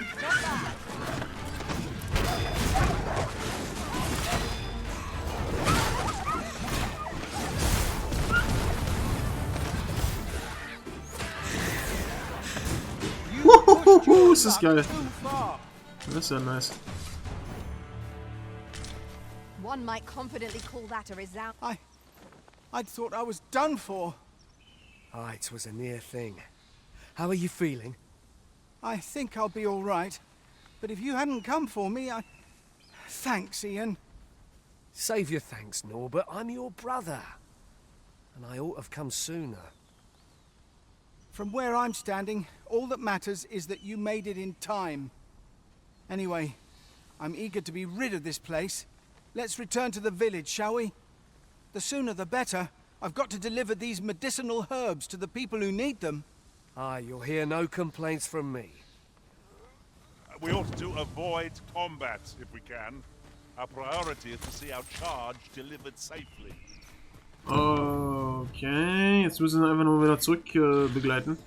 Ist das geil. Das ist ja nice. One might confidently call that a resound. I thought I was done for. It was a near thing. How are you feeling? I think I'll be all right. But if you hadn't come for me, Thanks, Ian. Save your thanks, Norbert. I'm your brother. And I ought to have come sooner. From where I'm standing, all that matters is that you made it in time. Anyway, I'm eager to be rid of this place. Let's return to the village, shall we? The sooner the better. I've got to deliver these medicinal herbs to the people who need them. You'll hear no complaints from me. We ought to avoid combat if we can. Our priority is to see our charge delivered safely. Okay, jetzt müssen wir einfach nur wieder zurück begleiten.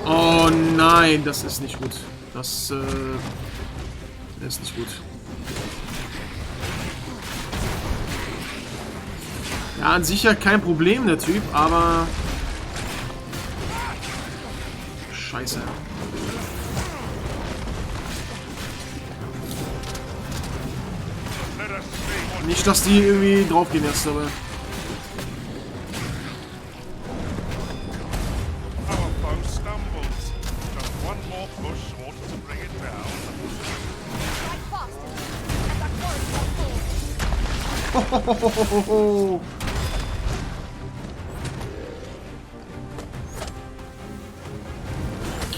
Oh nein, das ist nicht gut. Das ist nicht gut. Ja, an sich ja kein Problem, der Typ, aber... Scheiße. Nicht, dass die irgendwie draufgehen jetzt, aber...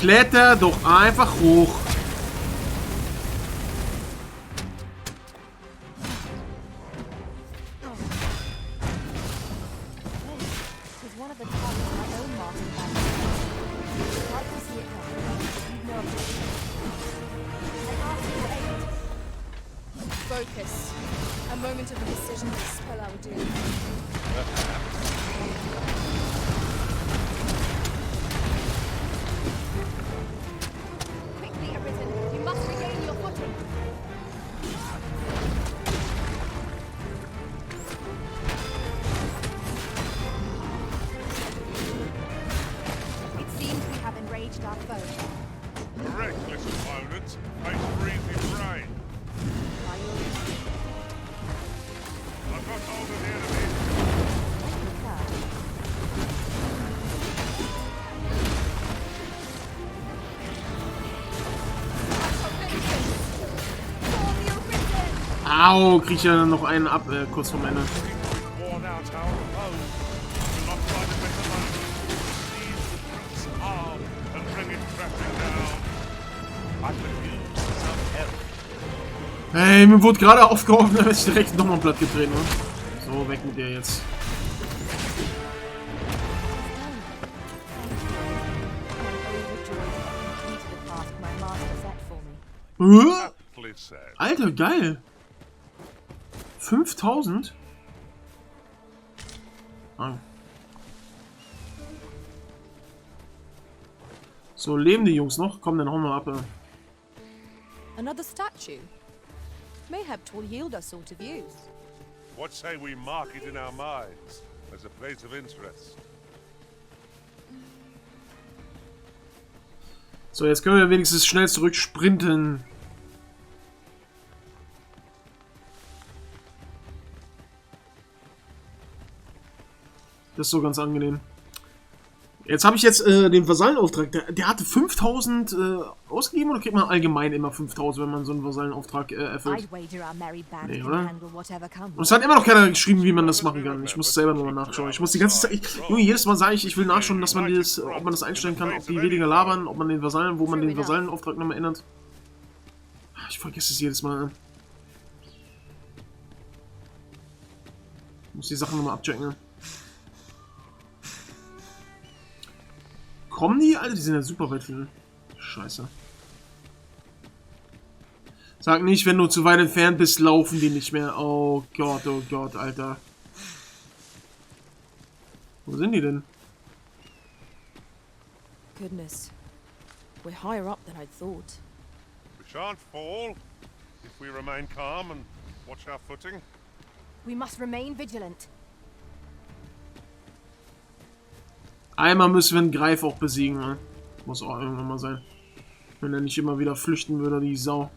Kletter doch einfach hoch. Focus. A moment of indecision will spell our doom. Quickly, Arisen. You must regain your footing. It seems we have enraged our foe. Reckless opponent, face breezy brain. I've got hold of the enemy. Au, krieg ich ja noch einen ab, kurz vorm Ende. Hey, mir wurde gerade aufgehoben, da ist direkt nochmal platt getreten, ne? So, weg mit dir jetzt. Alter, geil! 5000? Ah. So, leben die Jungs noch? Komm, dann hauen wir ab. Another statue? Mayhap 'twill yield us all to views. What say we mark it in our minds as a place of interest? So, jetzt können wir wenigstens schnell zurück sprinten. Das ist so ganz angenehm. Jetzt habe ich jetzt den Vasallenauftrag. Der hatte 5000 ausgegeben oder kriegt man allgemein immer 5000, wenn man so einen Vasallenauftrag erfüllt? Nee, oder? Und es hat immer noch keiner geschrieben, wie man das machen kann. Ich muss selber nochmal nachschauen. Ich muss die ganze Zeit. Junge, jedes Mal sage ich will nachschauen, dass man das, ob man das einstellen kann, ob die weniger labern, ob man den Vasallen, wo man den Vasallenauftrag nochmal ändert. Ich vergesse es jedes Mal. Ich muss die Sachen nochmal abchecken. Kommen die? Alter, die sind ja super weit hin. Scheiße. Sag nicht, wenn du zu weit entfernt bist, laufen die nicht mehr. Oh Gott, Alter. Wo sind die denn? Goodness. We're higher up than I thought. We shan't fall if we remain calm and watch our footing. We must remain vigilant. Einmal müssen wir einen Greif auch besiegen, ne? Muss auch irgendwann mal sein. Wenn er nicht immer wieder flüchten würde, die Sau.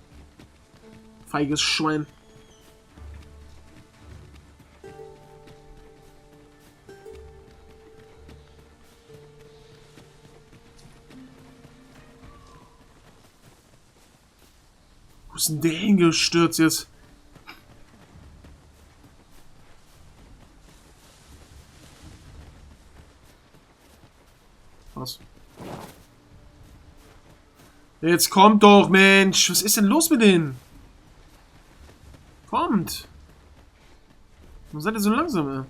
Feiges Schwein. Wo ist denn der hingestürzt jetzt? Was? Jetzt kommt doch, Mensch. Was ist denn los mit denen? Kommt. Warum seid ihr so langsam, ey?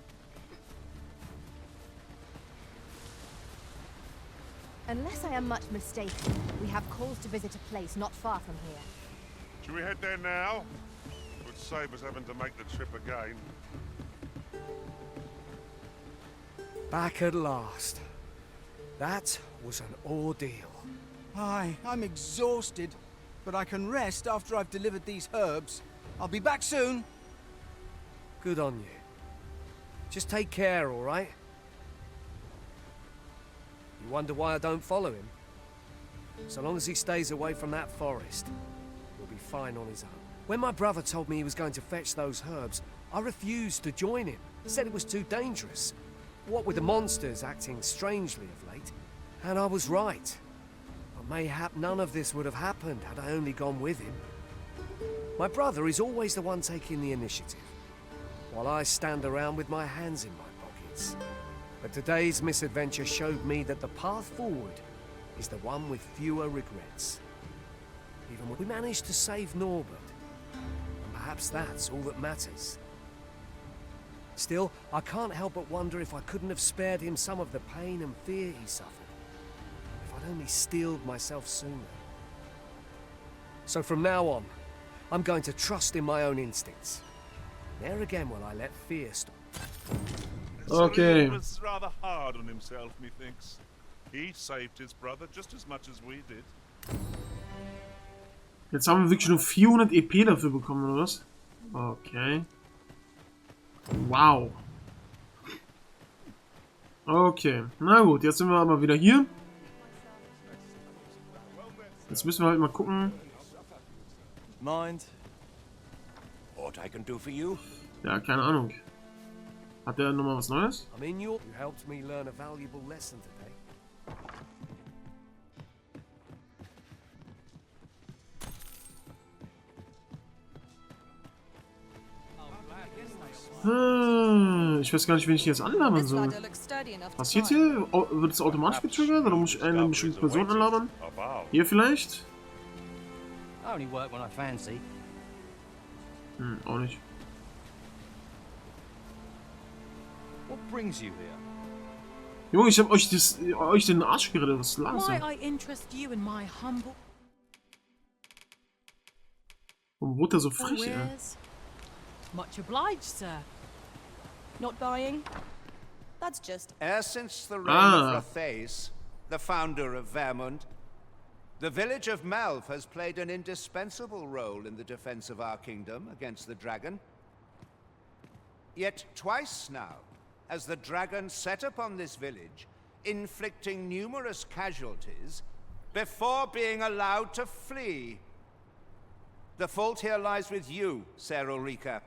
Unless I am much mistaken, we have cause to visit a place not far from here. Should we head there now? It would save us having to make the trip again. Back at last. That was an ordeal. Aye, I'm exhausted, but I can rest after I've delivered these herbs. I'll be back soon. Good on you. Just take care, all right? You wonder why I don't follow him? So long as he stays away from that forest, he'll be fine on his own. When my brother told me he was going to fetch those herbs, I refused to join him. Said it was too dangerous. What with the monsters acting strangely of late. And I was right. But mayhap none of this would have happened had I only gone with him. My brother is always the one taking the initiative, while I stand around with my hands in my pockets. But today's misadventure showed me that the path forward is the one with fewer regrets. Even when we managed to save Norbert, and perhaps that's all that matters. Still, I can't help but wonder if I couldn't have spared him some of the pain and fear he suffered. If I'd only steeled myself sooner. So from now on, I'm going to trust in my own instincts. Never again will I let fear stop. Okay. He was rather hard on himself, methinks. He saved his brother just as much as we did. Jetzt haben wir wirklich nur 400 EP dafür bekommen, oder was? Okay. Wow. Okay. Na gut, jetzt sind wir aber wieder hier. Jetzt müssen wir halt mal gucken. Mind what I can do for you? Ja, keine Ahnung. Hat der nochmal was Neues? I mean, you helped me learn a valuable lesson today. Ich weiß gar nicht, wen ich jetzt anlabern soll. Passiert hier? Wird es automatisch getriggert? Oder muss ich eine bestimmte Person anlabern? Hier vielleicht? Auch nicht. Junge, ich hab euch den Arsch gerettet. Was ist langsam? Warum wurde er so frech, ey? Much obliged, sir. Not buying? That's just... Since the reign of Rathace, the founder of Vermund, the village of Malv has played an indispensable role in the defense of our kingdom against the dragon. Yet twice now has the dragon set upon this village, inflicting numerous casualties before being allowed to flee. The fault here lies with you, Ser Ulrika.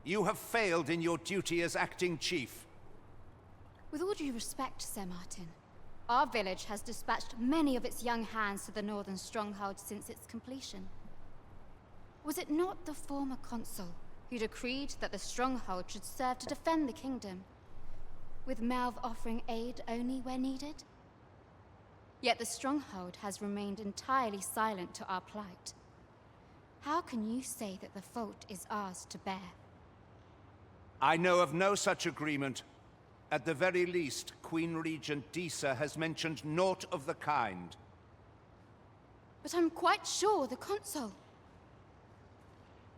You have failed in your duty as acting chief. With all due respect, Sir Martin, Our village has dispatched many of its young hands to the northern stronghold since its completion. Was it not the former consul who decreed that the stronghold should serve to defend the kingdom, with Melv offering aid only where needed? Yet the stronghold has remained entirely silent to our plight. How can you say that the fault is ours to bear? I know of no such agreement. At the very least, Queen Regent Disa has mentioned naught of the kind. But I'm quite sure the consul...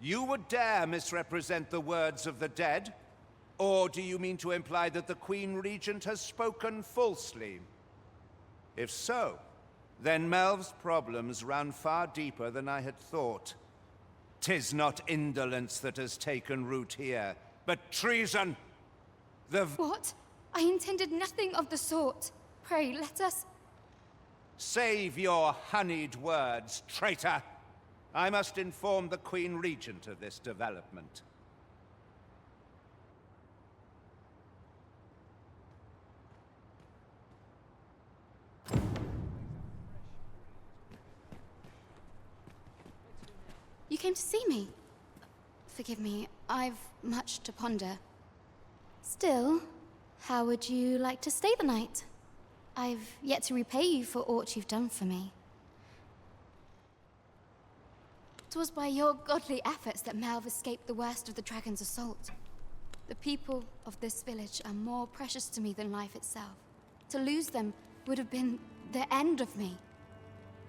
You would dare misrepresent the words of the dead? Or do you mean to imply that the Queen Regent has spoken falsely? If so, then Melv's problems run far deeper than I had thought. 'Tis not indolence that has taken root here, but treason! What? I intended nothing of the sort. Pray, let us... Save your honeyed words, traitor! I must inform the Queen Regent of this development. You came to see me? Forgive me, I've much to ponder. Still, how would you like to stay the night? I've yet to repay you for aught you've done for me. 'Twas by your godly efforts that Melv escaped the worst of the dragon's assault. The people of this village are more precious to me than life itself. To lose them would have been the end of me.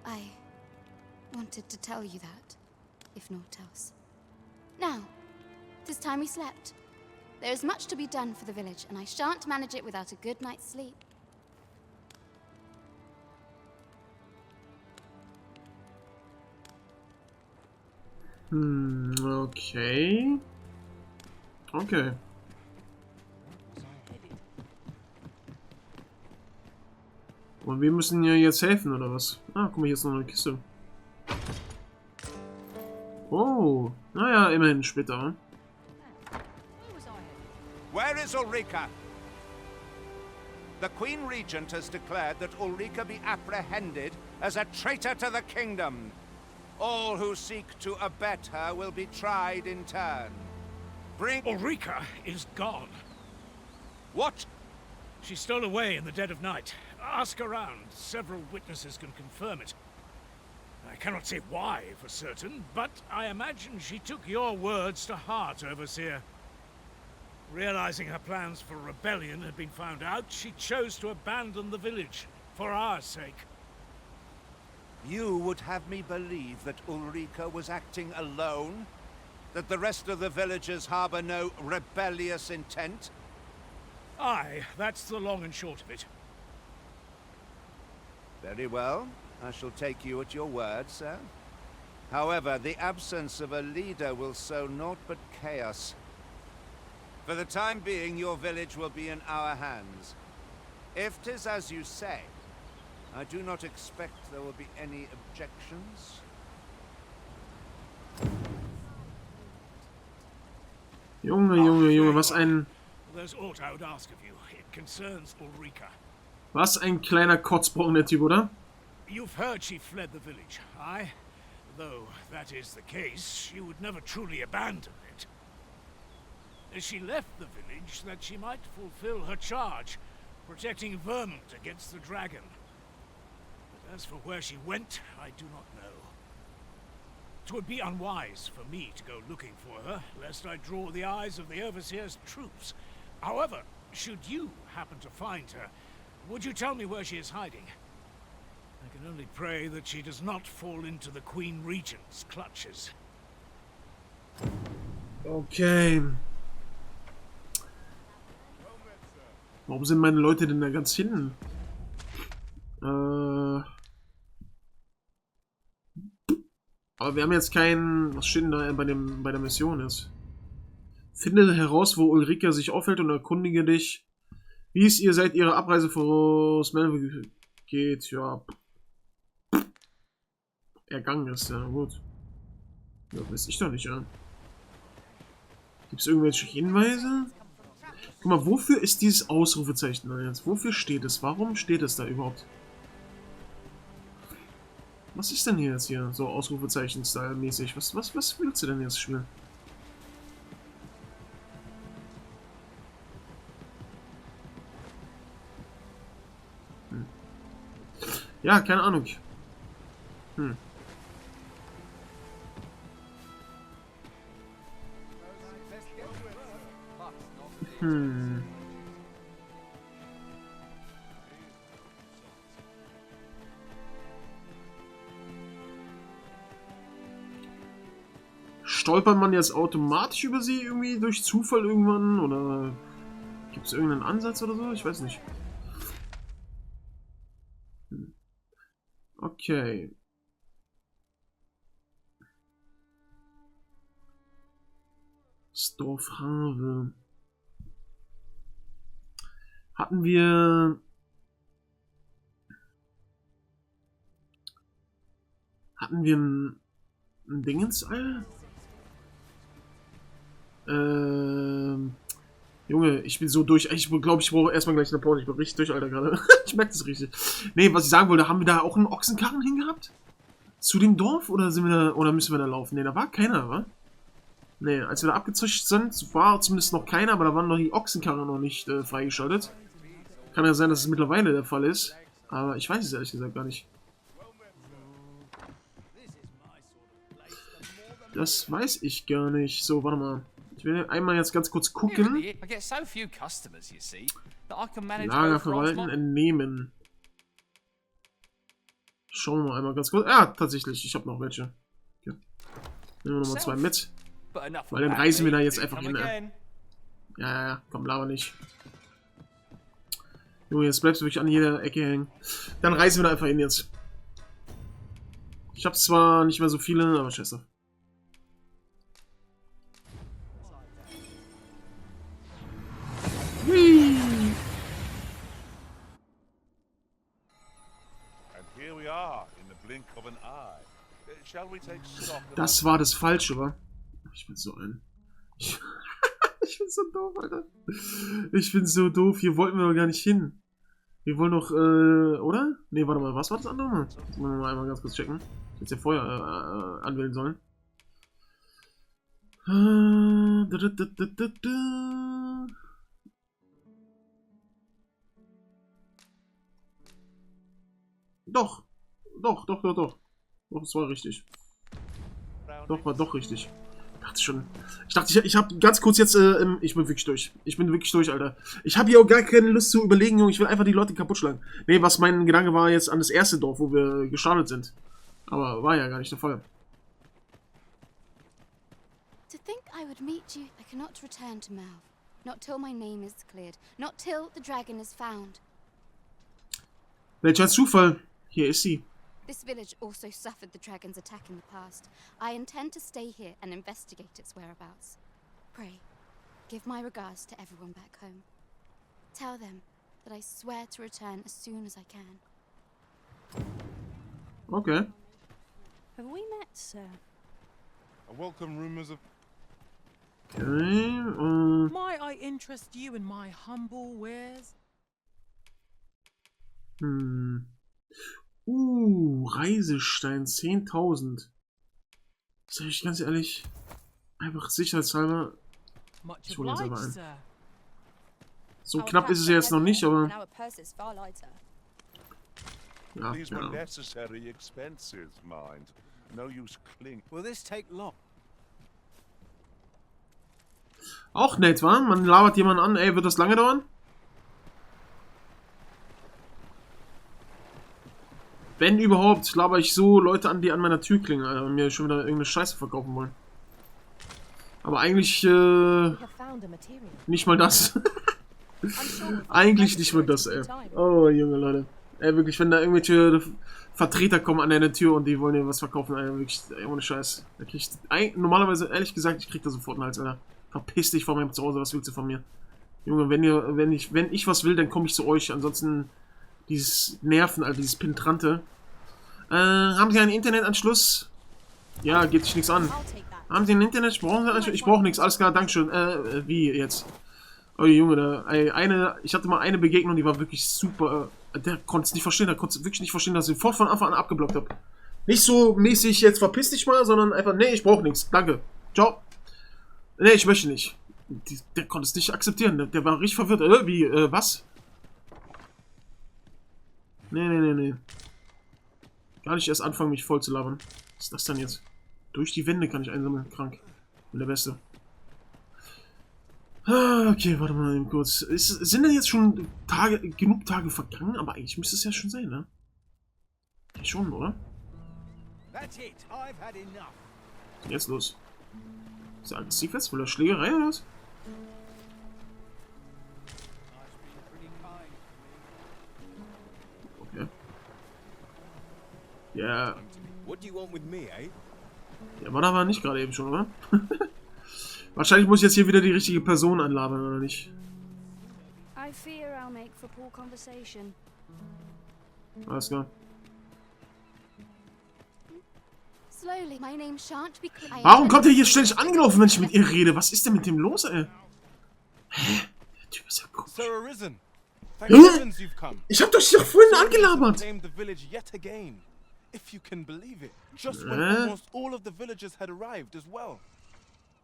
I wanted to tell you that, if naught else. Now, 'tis time we slept. There is much to be done for the village, and I shan't manage it without a good night's sleep. Okay. Okay. Und wir müssen ihr jetzt helfen, oder was? Ah, guck mal, hier ist noch eine Kiste. Oh, naja, immerhin Splitter. Where is Ulrika? The Queen Regent has declared that Ulrika be apprehended as a traitor to the kingdom. All who seek to abet her will be tried in turn. Bring... Ulrika is gone. What? She stole away in the dead of night. Ask around. Several witnesses can confirm it. I cannot say why for certain, but I imagine she took your words to heart, Overseer. Realizing her plans for rebellion had been found out, she chose to abandon the village, for our sake. You would have me believe that Ulrika was acting alone? That the rest of the villagers harbor no rebellious intent? Aye, that's the long and short of it. Very well. I shall take you at your word, sir. However, the absence of a leader will sow naught but chaos. For the time being, your village will be in our hands. If 'tis as you say, I do not expect there will be any objections. Junge, was ein... There's aught I would ask of you. It concerns Ulrika. Was ein kleiner Kotzbrocken, der Typ, oder? You've heard she fled the village, aye? Though that is the case, she would never truly abandon it. She left the village that she might fulfill her charge, protecting Vermont against the dragon. But as for where she went, I do not know. 'Twould be unwise for me to go looking for her, lest I draw the eyes of the Overseer's troops. However, should you happen to find her, would you tell me where she is hiding? I can only pray that she does not fall into the Queen Regent's clutches. Okay. Warum sind meine Leute denn da ganz hinten? Aber wir haben jetzt keinen... Was steht denn da bei der Mission ist? Finde heraus, wo Ulrika sich aufhält und erkundige dich, wie es ihr seit ihrer Abreise aus Melville geht. Ja. Ergangen ist, ja gut. Ja, weiß ich doch nicht, ja. Gibt es irgendwelche Hinweise? Guck mal, wofür ist dieses Ausrufezeichen da jetzt? Wofür steht es? Warum steht es da überhaupt? Was ist denn hier jetzt hier? So Ausrufezeichen-Style-mäßig. Was willst du denn jetzt spielen? Ja, keine Ahnung. Stolpert man jetzt automatisch über sie irgendwie durch Zufall irgendwann? Oder gibt es irgendeinen Ansatz oder so? Ich weiß nicht. Okay. Storfhave. Hatten wir ein Dingens-All? Junge, ich bin so durch. Ich glaube, ich brauche erstmal gleich eine Pause. Ich bin richtig durch, Alter, gerade. Ich merke das richtig. Nee, was ich sagen wollte, haben wir da auch einen Ochsenkarren hingehabt? Zu dem Dorf? Oder sind wir da, oder müssen wir da laufen? Nee, da war keiner, wa? Nee, als wir da abgezischt sind, war zumindest noch keiner, aber da waren noch die Ochsenkarren noch nicht freigeschaltet. Kann ja sein, dass es mittlerweile der Fall ist. Aber ich weiß es ehrlich gesagt gar nicht. Das weiß ich gar nicht. So, warte mal. Ich will einmal jetzt ganz kurz gucken. Lager verwalten, entnehmen. Schauen wir mal einmal ganz kurz. Ja, tatsächlich. Ich habe noch welche. Okay. Nehmen wir nochmal 2 mit. Weil dann reisen wir da jetzt einfach hin. Ja, komm, laber nicht. Junge, jetzt bleibst du wirklich an jeder Ecke hängen. Dann reisen wir da einfach hin jetzt. Ich habe zwar nicht mehr so viele, aber scheiße. Das war das Falsche, wa? Ich bin so ein... Ich bin so doof, Alter. Ich bin so doof. Hier wollten wir doch gar nicht hin. Wir wollen doch, oder? Ne, warte mal. Was war das andere? Das müssen wir mal einmal ganz kurz checken. Ich hätte ja vorher anwählen sollen. Doch. Doch, das war richtig. Doch, war doch richtig. Ich dachte, ich habe ganz kurz jetzt, ich bin wirklich durch. Ich bin wirklich durch, Alter. Ich habe hier auch gar keine Lust zu überlegen, Junge. Ich will einfach die Leute kaputt schlagen. Nee, was mein Gedanke war jetzt an das erste Dorf, wo wir gestartet sind. Aber war ja gar nicht der Fall. To think I would meet you, I cannot return to Malv. Not till my name is cleared. Not till the dragon is found. Welcher Zufall. Hier ist sie. This village also suffered the dragon's attack in the past. I intend to stay here and investigate its whereabouts. Pray, give my regards to everyone back home. Tell them that I swear to return as soon as I can. Okay. Have we met, sir? I welcome rumors of... Okay, Might I interest you in my humble wares? Reisestein 10.000. Sag ich ganz ehrlich, einfach sicherheitshalber, ich hole jetzt aber ein. So knapp ist es ja jetzt noch nicht, aber... Ja, auch nett, wa? Man labert jemanden an, ey, wird das lange dauern? Wenn überhaupt, laber ich so Leute an, die an meiner Tür klingeln, Alter, und mir schon wieder irgendeine Scheiße verkaufen wollen. Aber eigentlich, nicht mal das. Eigentlich nicht mal das, ey. Oh, Junge Leute. Ey, wirklich, wenn da irgendwelche Vertreter kommen an deine Tür und die wollen dir was verkaufen, Alter, wirklich, ey, ohne Scheiß. Da krieg ich, normalerweise, ehrlich gesagt, ich krieg da sofort einen Hals, Alter. Verpiss dich von meinem Zuhause, was willst du von mir? Junge, wenn ich was will, dann komme ich zu euch, ansonsten... Dieses Nerven, also dieses Penetrante. Haben Sie einen Internetanschluss? Ja, geht sich nichts an. Haben Sie ein Internet? Ich brauche nichts. Alles klar, dankeschön. Wie jetzt? Oh Junge, ich hatte mal eine Begegnung, die war wirklich super. Der konnte es nicht verstehen, der konnte es wirklich nicht verstehen, dass ich sofort von Anfang an abgeblockt habe. Nicht so mäßig, jetzt verpiss dich mal, sondern einfach, nee, ich brauche nichts, danke, ciao. Nee, ich möchte nicht. Der konnte es nicht akzeptieren, der war richtig verwirrt, wie, was? Nee. Gar nicht erst anfangen, mich voll zu labern. Was ist das denn jetzt? Durch die Wände kann ich einsammeln, krank. Bin der Beste. Okay, warte mal eben kurz. Sind denn jetzt schon genug Tage vergangen? Aber eigentlich müsste es ja schon sein, ne? Schon, oder? Jetzt los. Ist der aggressiv jetzt? Will er Schlägerei oder was? Okay. Ja. Ja, war da aber nicht gerade eben schon, oder? Wahrscheinlich muss ich jetzt hier wieder die richtige Person anlabern, oder nicht? Alles klar. Warum kommt er hier ständig angelaufen, wenn ich mit ihr rede? Was ist denn mit dem los, ey? Hä? Der Typ ist ja komisch. Ich hab doch vorhin angelabert. If you can believe it, just when almost all of the villagers had arrived as well.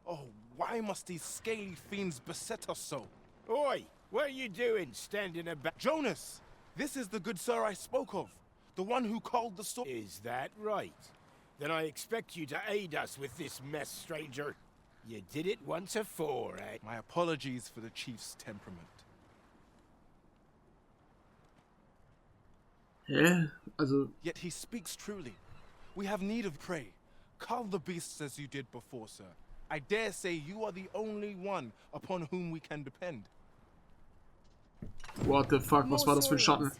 Oh, why must these scaly fiends beset us so? Oi, what are you doing standing about? Jonas, this is the good sir I spoke of, the one who called the sword. Is that right? Then I expect you to aid us with this mess, stranger. You did it once afore, eh? My apologies for the chief's temperament. Yeah, also. Yet he speaks truly. We have need of prey. Cull the beasts as you did before, sir. I dare say you are the only one upon whom we can depend. What the fuck, was war das für ein Schatten?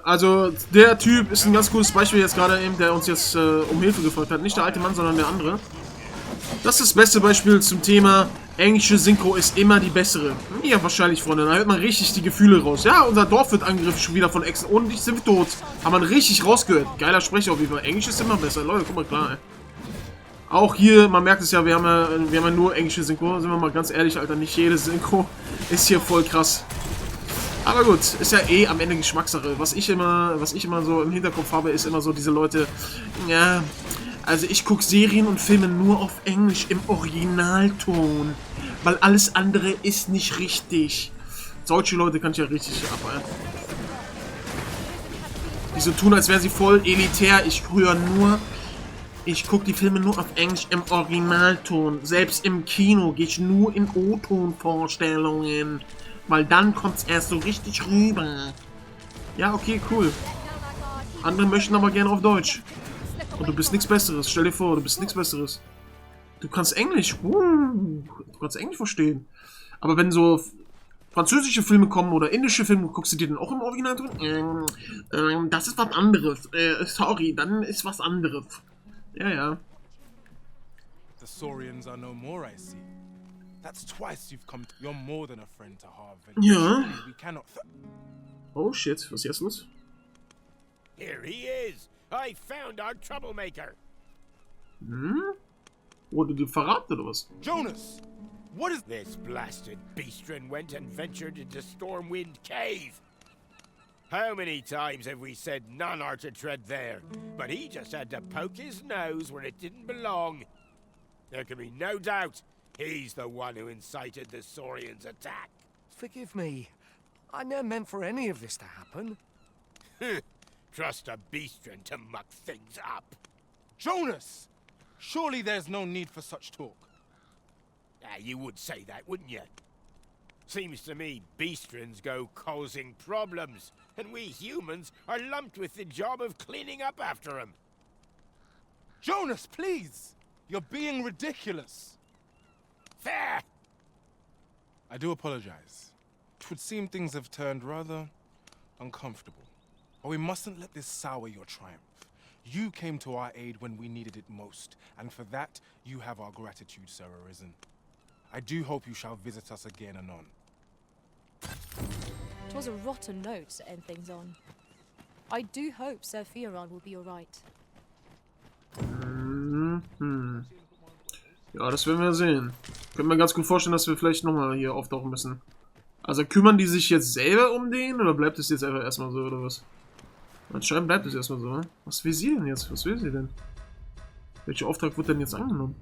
Also der Typ ist ein ganz cooles Beispiel jetzt gerade eben, der uns jetzt um Hilfe gefragt hat. Nicht der alte Mann, sondern der andere. Das ist das beste Beispiel zum Thema englische Synchro ist immer die bessere. Ja, wahrscheinlich, Freunde. Da hört man richtig die Gefühle raus. Ja, unser Dorf wird angegriffen schon wieder von Echsen. Ohne dich sind wir tot. Haben man richtig rausgehört. Geiler Sprecher auf jeden Fall. Englisch ist immer besser. Leute, guck mal klar, ey. Auch hier, man merkt es ja, wir haben ja nur englische Synchro. Sind wir mal ganz ehrlich, Alter. Nicht jede Synchro ist hier voll krass. Aber gut, ist ja eh am Ende Geschmackssache. Was ich immer so im Hinterkopf habe, ist immer so diese Leute, ja, also ich gucke Serien und Filme nur auf Englisch im Originalton, weil alles andere ist nicht richtig. Solche Leute kann ich ja richtig abfeiern. Die so tun, als wären sie voll elitär. Ich gucke die Filme nur auf Englisch im Originalton. Selbst im Kino gehe ich nur in O-Ton-Vorstellungen. Weil dann kommt es erst so richtig rüber. Ja, okay, cool. Andere möchten aber gerne auf Deutsch. Und du bist nichts Besseres. Stell dir vor, du bist nichts Besseres. Du kannst Englisch. Du kannst Englisch verstehen. Aber wenn so französische Filme kommen oder indische Filme, guckst du dir dann auch im Original drin? Das ist was anderes. Sorry, dann ist was anderes. Ja, ja. The Saurians are no more, I see. That's twice you've come. You're more than a friend to Harvey. Ja. We cannot. Oh shit, was ist jetzt los? Here he is. I found our troublemaker. Hm? Wurde dir verraten oder was? Jonas, what is this? Blasted beastren went and ventured into Stormwind Cave. How many times have we said none are to tread there? But he just had to poke his nose where it didn't belong. There can be no doubt he's the one who incited the Saurians' attack. Forgive me. I never meant for any of this to happen. Trust a beastren to muck things up. Jonas! Surely there's no need for such talk. You would say that, wouldn't you? Seems to me beastrens go causing problems, and we humans are lumped with the job of cleaning up after them. Jonas, please! You're being ridiculous. Fair! I do apologize. It would seem things have turned rather uncomfortable. But we mustn't let this sour your triumph. You came to our aid when we needed it most, and for that, you have our gratitude, Sir Arisen. I do hope you shall visit us again anon. It was a rotten note to end things on. I do hope Sir Fioran will be alright. Ja, das werden wir sehen. Ich könnte mir ganz gut vorstellen, dass wir vielleicht nochmal hier auftauchen müssen. Also kümmern die sich jetzt selber um den oder bleibt es jetzt einfach erstmal so oder was? Anscheinend bleibt es erstmal so, ne? Was will sie denn jetzt? Was will sie denn? Welcher Auftrag wird denn jetzt angenommen?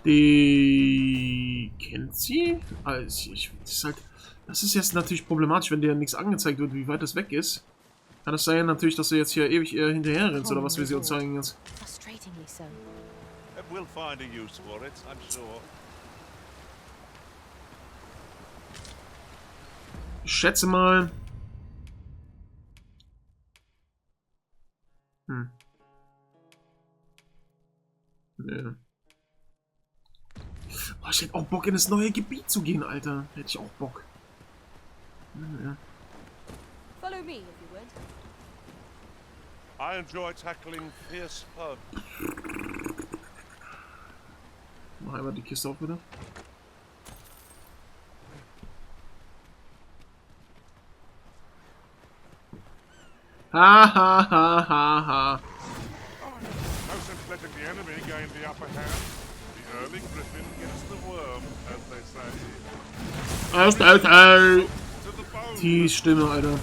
Die kennt sie? Also das ist jetzt natürlich problematisch, wenn dir nichts angezeigt wird, wie weit das weg ist. Kann es sein natürlich, dass du jetzt hier ewig hinterher rennst, oder was will sie uns zeigen jetzt? We'll find a use for it, I'm sure. Ich schätze mal. Nee. Oh, ich hätte auch Bock, in das neue Gebiet zu gehen, Alter. Hätte ich auch Bock. Ja. Follow me, if you would. I enjoy tackling fierce foes. Mach einmal die Kiste auf, bitte. Ha ha ha ha ha. No sense letting the enemy gain the upper hand. The early griffin gets the worm, as they say. Die Stimme, Alter.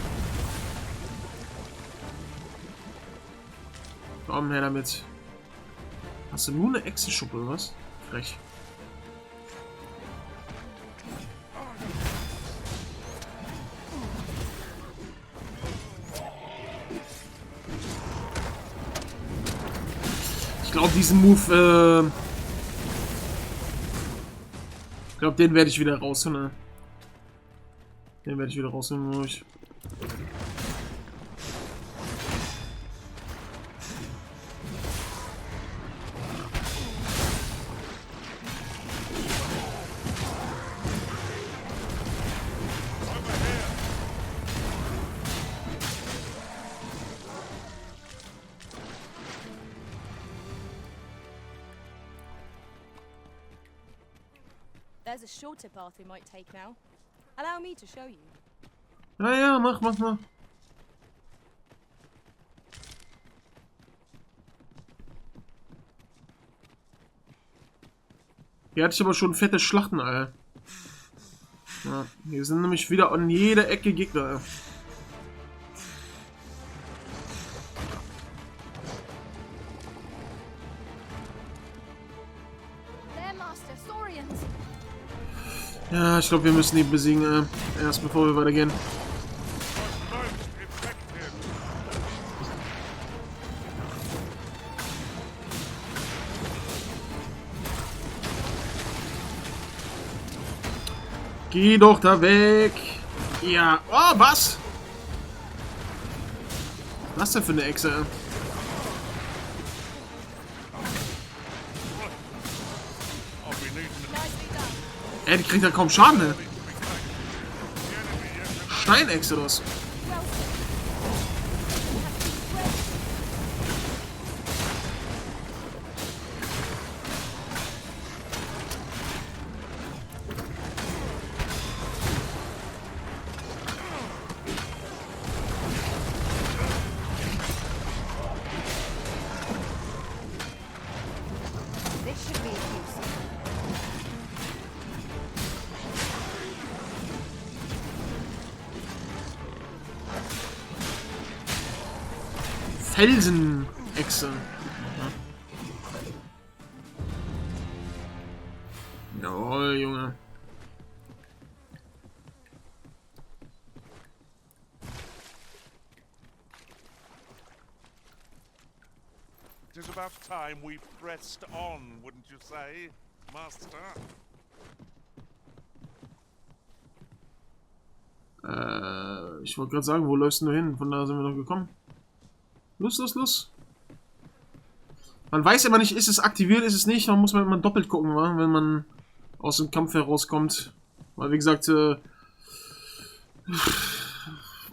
Komm her damit. Hast du nur eine Echsenschuppe oder was? Frech. Ich glaube, diesen Move, ich glaube, den werde ich wieder rausholen, ne? Den werde ich wieder rausholen, glaube ich. There's a shorter path we might take now. Allow me to show you. Ja, ja, mach. Hier hatte ich aber schon fette Schlachten, Alter. Ja, hier sind nämlich wieder an jeder Ecke Gegner, Alter. Ja, ich glaube, wir müssen die besiegen, erst bevor wir weitergehen. Geh doch da weg! Ja, oh, was? Was denn für eine Echse? Die kriegt ja kaum Schaden, ne? Steinechse, das. Felsenechse. Jawohl, Junge. It is about time we pressed on, wouldn't you say, Master? Ich wollte gerade sagen, wo läufst du hin? Von da sind wir noch gekommen. Los. Man weiß immer nicht, ist es aktiviert, ist es nicht. Man muss immer doppelt gucken, wenn man aus dem Kampf herauskommt. Weil, wie gesagt,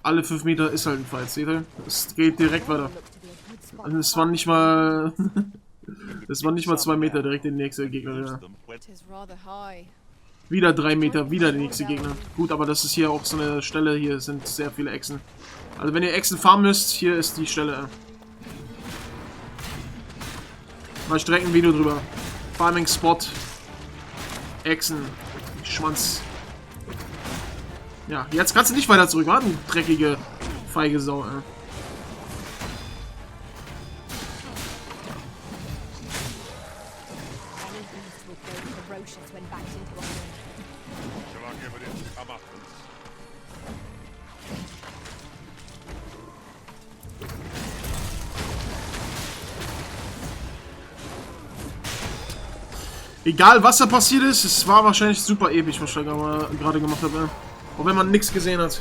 alle 5 Meter ist halt ein Fight, seht ihr? Es geht direkt weiter. Also es waren nicht mal... es waren nicht mal 2 Meter direkt der nächste Gegner. Ja. Wieder 3 Meter, wieder der nächste Gegner. Gut, aber das ist hier auch so eine Stelle, hier sind sehr viele Echsen. Also wenn ihr Echsen farmen müsst, hier ist die Stelle. Mal direkt ein Video drüber. Farming Spot. Echsen. Schwanz. Ja, jetzt kannst du nicht weiter zurück. War eine dreckige, feige Sau. Egal was da passiert ist, es war wahrscheinlich super episch, was ich da gerade gemacht habe. Auch wenn man nichts gesehen hat.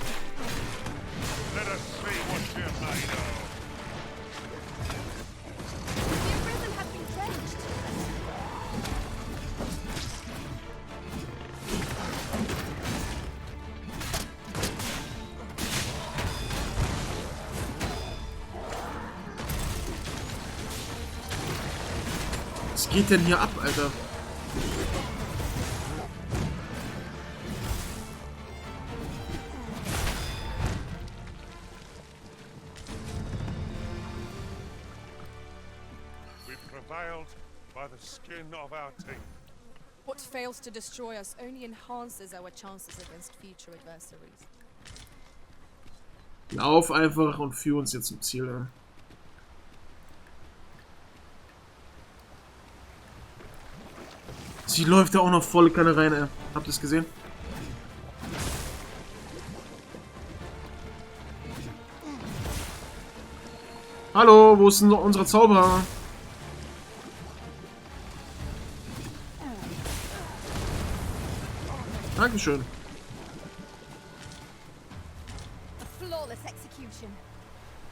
Was geht denn hier ab, Alter? What fails to destroy us only enhances our chances against future adversaries. Lauf einfach und führ uns jetzt zum Ziel. Ja. Sie läuft da auch noch volle Kanne rein, ey. Habt ihr es gesehen? Hallo, wo ist denn unsere Zauberer? Dankeschön. A flawless execution.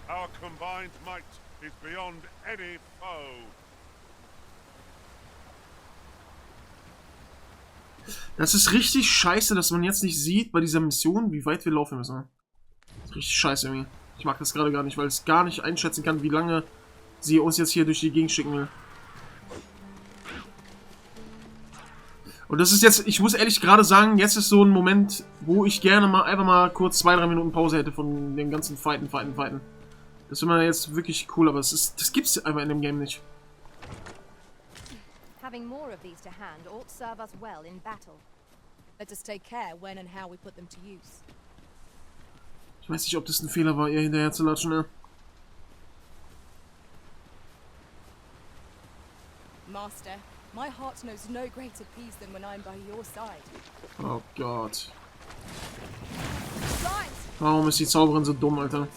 Our combined might is beyond any foe. Das ist richtig scheiße, dass man jetzt nicht sieht bei dieser Mission, wie weit wir laufen müssen. Das ist richtig scheiße irgendwie. Ich mag das gerade gar nicht, weil ich gar nicht einschätzen kann, wie lange sie uns jetzt hier durch die Gegend schicken will. Und das ist jetzt, ich muss ehrlich gerade sagen, jetzt ist so ein Moment, wo ich gerne mal einfach mal kurz 2-3 Minuten Pause hätte von dem ganzen Fighten. Das wäre jetzt wirklich cool, aber das gibt's einfach in dem Game nicht. Having more of these to hand ought serve us well in battle. Let us take care when and how we put them to use. Ich weiß nicht, ob das ein Fehler war, ihr hinterher zu latschen, ne? Master, my heart knows no greater peace than when I'm by your side. Oh Gott. Warum ist die Zauberin so dumm, Alter?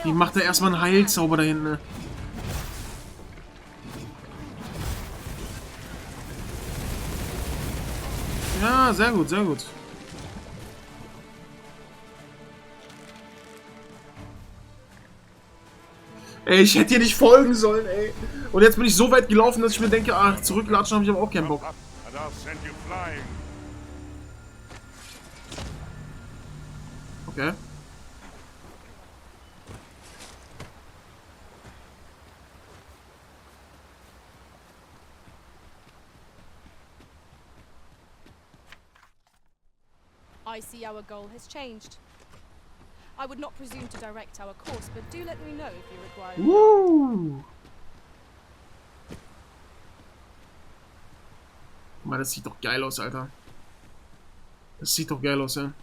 Die macht da erstmal einen Heilzauber da hinten, ne? Ja, sehr gut, sehr gut. Ey, ich hätte dir nicht folgen sollen, ey. Und jetzt bin ich so weit gelaufen, dass ich mir denke, ach, zurücklatschen habe ich aber auch keinen Bock. Okay. I see our goal has changed. I would not presume to direct our course, but do let me know if you require. Woo! Mann, das sieht doch geil aus, Alter. Das sieht doch geil aus, ja.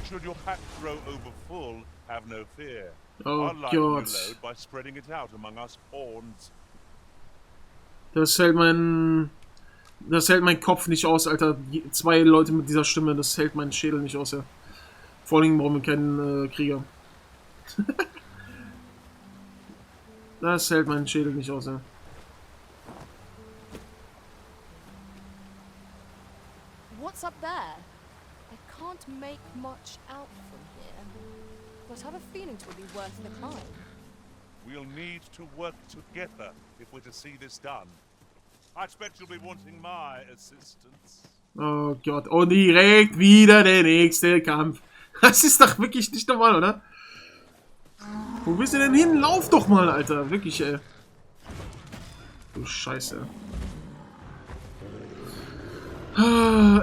Should your pack grow over full, have no fear. Oh Our line Gott. will load by spreading it out among us pawns. Das hält mein Kopf nicht aus, Alter. 2 Leute mit dieser Stimme, das hält mein Schädel nicht aus, ja. Vor allem brauchen wir keinen Krieger. Das hält mein Schädel nicht aus, ja. What's up there? I can't make much out from here, but I have a feeling it will be worth the climb. We'll need to work together if we're to see this done. I expect you'll be wanting my assistance. Oh Gott, und direkt wieder der nächste Kampf. Das ist doch wirklich nicht normal, oder? Wo bist du denn hin? Lauf doch mal, Alter. Wirklich, ey. Du Scheiße.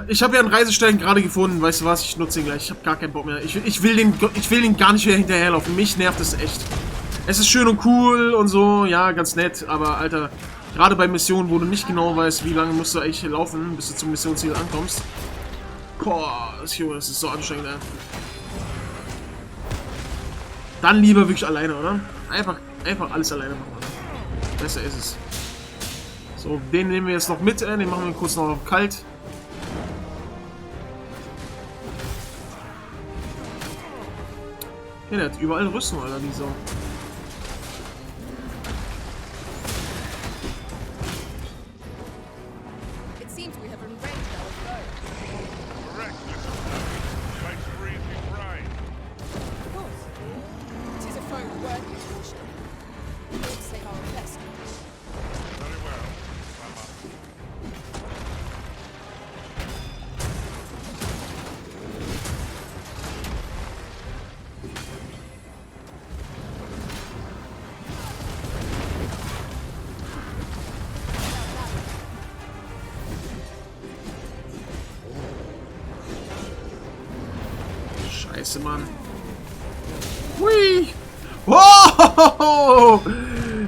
Ich habe ja einen Reisestellen gerade gefunden. Weißt du was? Ich nutze ihn gleich. Ich habe gar keinen Bock mehr. Ich will den gar nicht mehr hinterherlaufen. Mich nervt das echt. Es ist schön und cool und so. Ja, ganz nett. Aber, Alter, gerade bei Missionen, wo du nicht genau weißt, wie lange musst du eigentlich laufen, bis du zum Missionsziel ankommst. Boah, das ist so anstrengend, ey. Dann lieber wirklich alleine, oder? Einfach alles alleine machen. Besser ist es. So, den nehmen wir jetzt noch mit, den machen wir kurz noch auf kalt. Ja, der hat überall Rüstung, Alter, die so. Scheiße, Mann. Hui! Oh!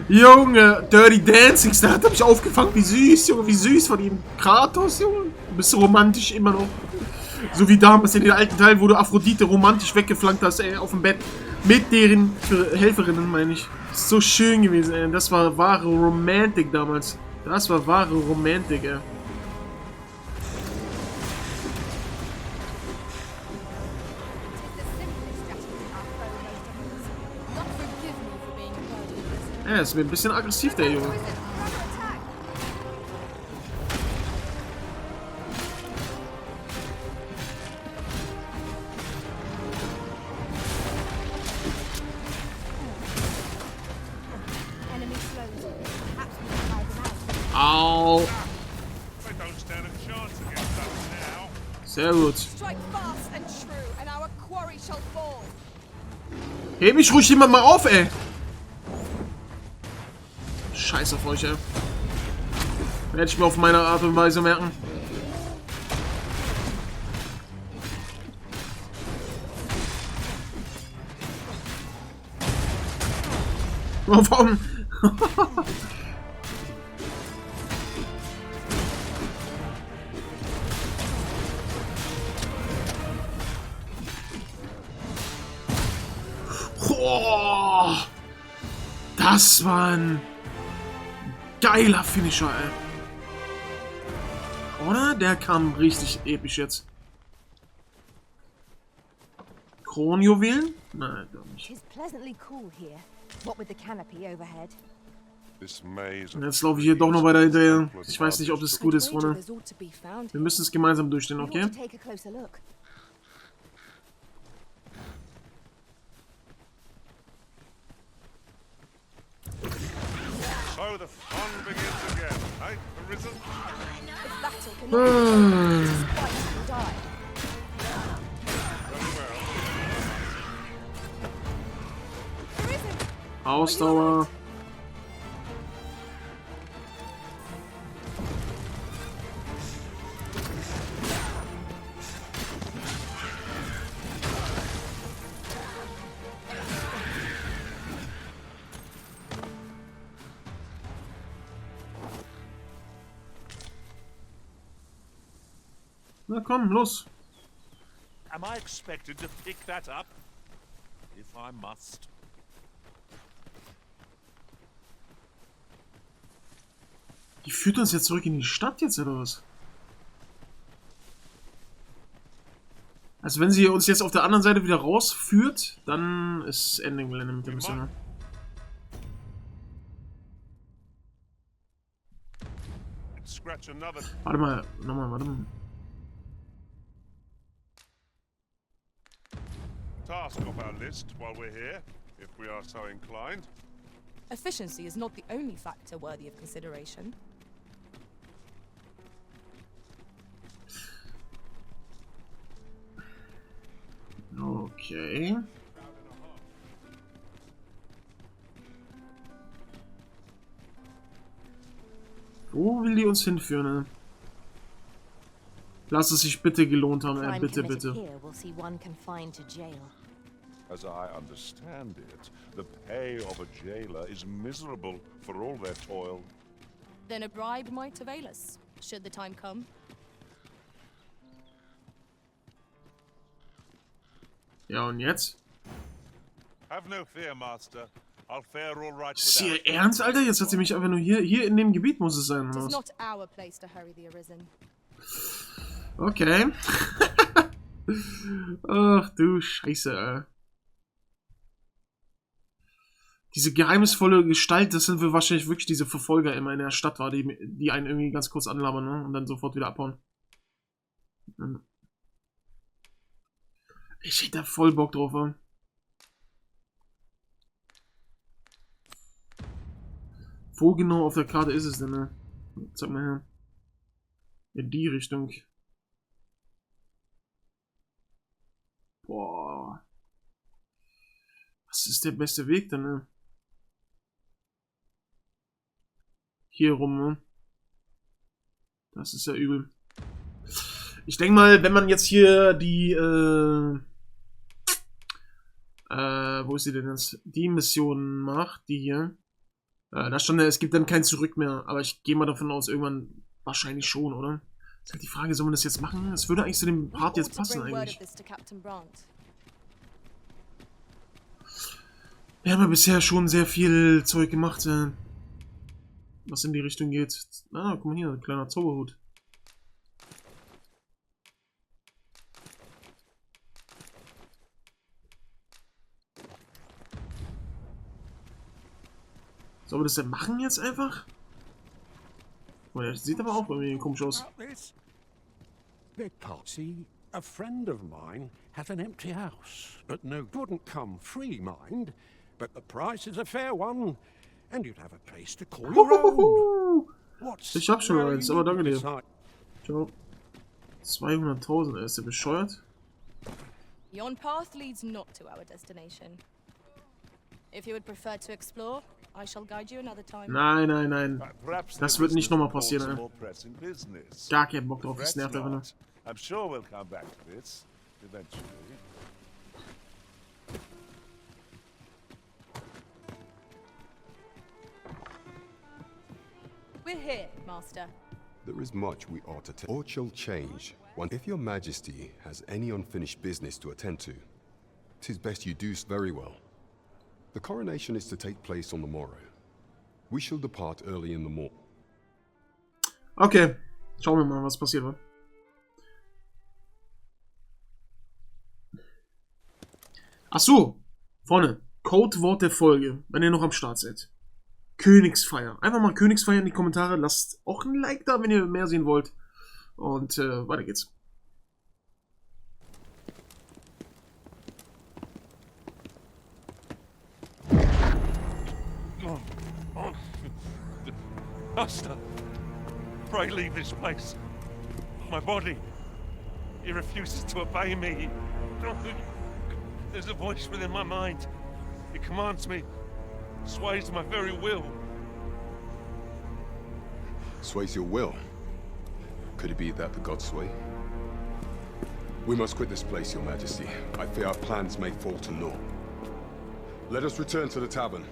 Junge, Dirty Dancing, da hat er mich aufgefangen. Wie süß, Junge, wie süß von ihm. Kratos, Junge. Du bist so romantisch immer noch. So wie damals in den alten Teil, wo du Aphrodite romantisch weggeflankt hast, ey, auf dem Bett. Mit deren Helferinnen, meine ich. Ist so schön gewesen, ey. Das war wahre Romantik damals. Das war wahre Romantik, ey. Ja, ist mir ein bisschen aggressiv, der Junge. Au. Sehr gut. Heb mich ruhig jemand mal auf, ey. Scheiß auf euch, ey. Werde ich mir auf meine Art und Weise merken. Oh, warum? Oh, das war ein geiler Finisher, ey. Oder? Der kam richtig episch jetzt. Kronjuwelen? Nein, doch nicht. Jetzt laufe ich hier doch noch weiter hinterher. Ich weiß nicht, ob das gut ist, Freunde. Wir müssen es gemeinsam durchstehen, okay? So the fun begins again, eh? Arisen? Ausdauer. Na komm, los. Am I expected to pick that up? If I must. Die führt uns jetzt zurück in die Stadt jetzt, oder was? Also wenn sie uns jetzt auf der anderen Seite wieder rausführt, dann ist Ende Gelände mit der Mission. Ne? Warte mal, nochmal, warte mal. Task off our list while we're here, if we are so inclined. Efficiency is not the only factor worthy of consideration. Okay. Wo will die uns hinführen, ne? Lass es sich bitte gelohnt haben, Crime bitte, committed bitte. here will see one confined to jail. As I understand it, the pay of a jailer is miserable for all their toil. Then a bribe might avail us, should the time come. Ja, und jetzt? Have no fear, Master. I'll fare all right Ist without. hier ernst, Alter? Jetzt hat sie mich einfach nur hier in dem Gebiet muss es sein. It Oder is was? not our place to hurry the Arisen. Okay. Ach du Scheiße, ey. Diese geheimnisvolle Gestalt, das sind wir wahrscheinlich wirklich diese Verfolger immer in der Stadt war, die einen irgendwie ganz kurz anlabern, ne? Und dann sofort wieder abhauen. Ich hätte da voll Bock drauf, ey. Wo genau auf der Karte ist es denn, ne? Zeig mal her. In die Richtung. Boah. Was ist der beste Weg denn, ne? Hier rum, ne? Das ist ja übel. Ich denke mal, wenn man jetzt hier die, wo ist sie denn jetzt? Die Mission macht, die hier. Da stand ja, es gibt dann kein Zurück mehr. Aber ich gehe mal davon aus, irgendwann wahrscheinlich schon, oder? Ist halt die Frage, soll man das jetzt machen? Das würde eigentlich zu dem Part jetzt passen, eigentlich. Wir haben ja bisher schon sehr viel Zeug gemacht, was in die Richtung geht. Ah, guck mal hier, ein kleiner Zauberhut. Sollen wir das denn machen jetzt einfach? Oh, der sieht aber auch irgendwie komisch aus. See, a friend of mine has an empty house, but no, wouldn't come free, mind. But the price is a fair one, and you'd have a place to call your own. Ich hab schon eins, aber danke dir. Ciao. 200.000, ist der bescheuert? Yon path leads not to our destination. If you would prefer to explore, I shall guide you another time. Nein, nein, nein. Das wird nicht nochmal passieren, ey. Gar keinen Bock drauf, das nervt einfach nur. I'm sure we'll come back to this eventually. We're here, Master. There is much we ought to or shall change. If your Majesty has any unfinished business to attend to, 'tis best you do very well. The coronation is to take place on the morrow. We shall depart early in the morning. Okay, schauen wir mal, was passiert war. Ach so, vorne. Codewort der Folge, wenn ihr noch am Start seid. Königsfeier. Einfach mal Königsfeier in die Kommentare. Lasst auch ein Like da, wenn ihr mehr sehen wollt. Und weiter geht's. Master, pray leave this place. My body, it refuses to obey me. There's a voice within my mind. It commands me, sways my very will. Sways your will? Could it be that the gods sway? We must quit this place, Your Majesty. I fear our plans may fall to naught. Let us return to the tavern.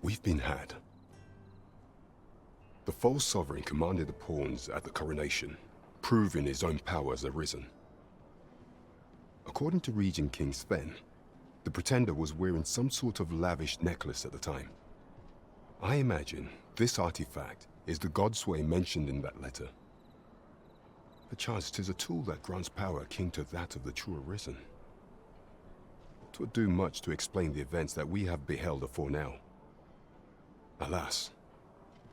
We've been had. The false sovereign commanded the pawns at the coronation, proving his own power as arisen. According to Regent King Sven, the pretender was wearing some sort of lavish necklace at the time. I imagine this artifact is the godsway mentioned in that letter. Perchance 'tis a tool that grants power akin to that of the true arisen. 'Twould do much to explain the events that we have beheld afore now. Alas,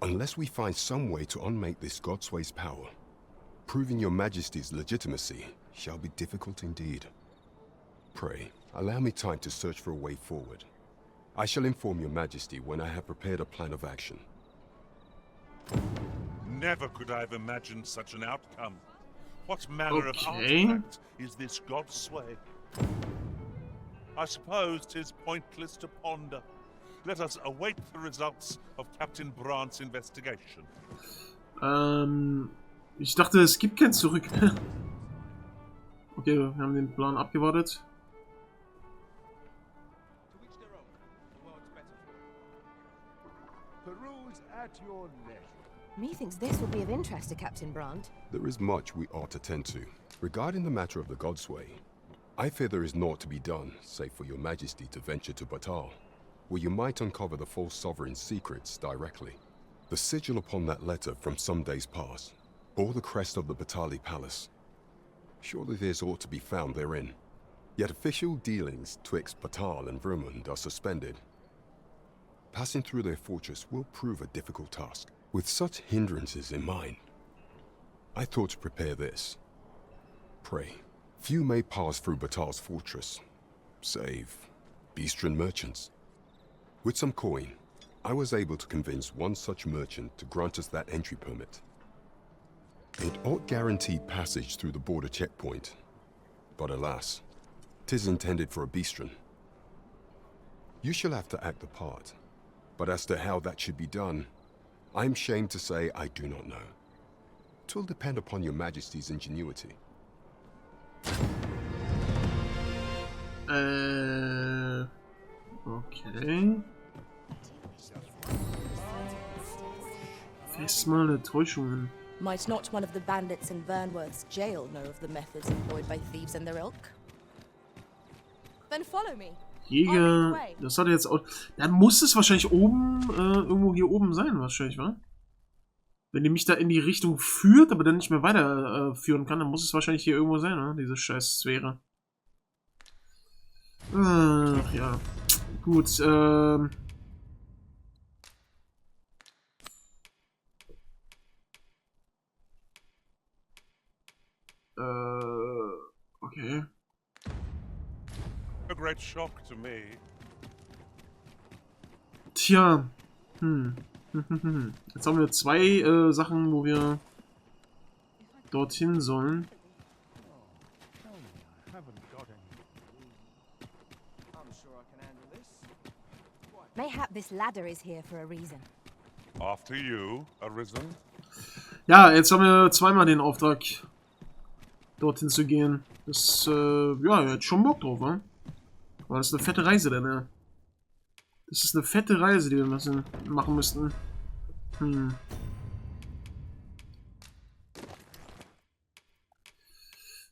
Unless we find some way to unmake this Godsway's power, proving your Majesty's legitimacy shall be difficult indeed. Pray, allow me time to search for a way forward. I shall inform your Majesty when I have prepared a plan of action. Never could I have imagined such an outcome. What manner of artifact is this Godsway? I suppose 'tis pointless to ponder. Let us await the results of Captain Brandt's investigation. Ich dachte, es gibt kein Zurück. Okay, wir haben den Plan abgewartet. Methinks this will be of interest to Captain Brandt. There is much we ought to tend to. Regarding the matter of the Godsway, I fear there is naught to be done, save for your Majesty to venture to Batal, where you might uncover the false sovereign's secrets directly. The sigil upon that letter from some days past bore the crest of the Batali Palace. Surely there's aught to be found therein. Yet official dealings twixt Batal and Vermund are suspended. Passing through their fortress will prove a difficult task. With such hindrances in mind, I thought to prepare this. Pray, few may pass through Batal's fortress, save Beastren merchants. With some coin, I was able to convince one such merchant to grant us that entry permit. It ought guaranteed passage through the border checkpoint, but alas, 'tis intended for a Beastren. You shall have to act the part, but as to how that should be done, I'm ashamed to say I do not know. 'Twill depend upon your Majesty's ingenuity. Okay. Festmahl Täuschungen. Might not one of the bandits in Vernworth's jail know of the methods employed by thieves and their ilk? Then follow me. Jäger, das hat er jetzt auch. Dann muss es wahrscheinlich oben, irgendwo hier oben sein, wahrscheinlich, wa? Wenn die mich da in die Richtung führt, aber dann nicht mehr weiter führen kann, dann muss es wahrscheinlich hier irgendwo sein, ne? Diese scheiß Sphäre. Ach ja. Gut, okay. A great shock to me. Tja. Jetzt haben wir zwei Sachen, wo wir dorthin sollen. Mayhap this ladder is here for a reason. After you, Arisen. Ja, jetzt haben wir zweimal den Auftrag, dorthin zu gehen. Das, ja, er hat schon Bock drauf, ne? Aber das ist eine fette Reise, denn, ja. Das ist eine fette Reise, die wir machen müssten.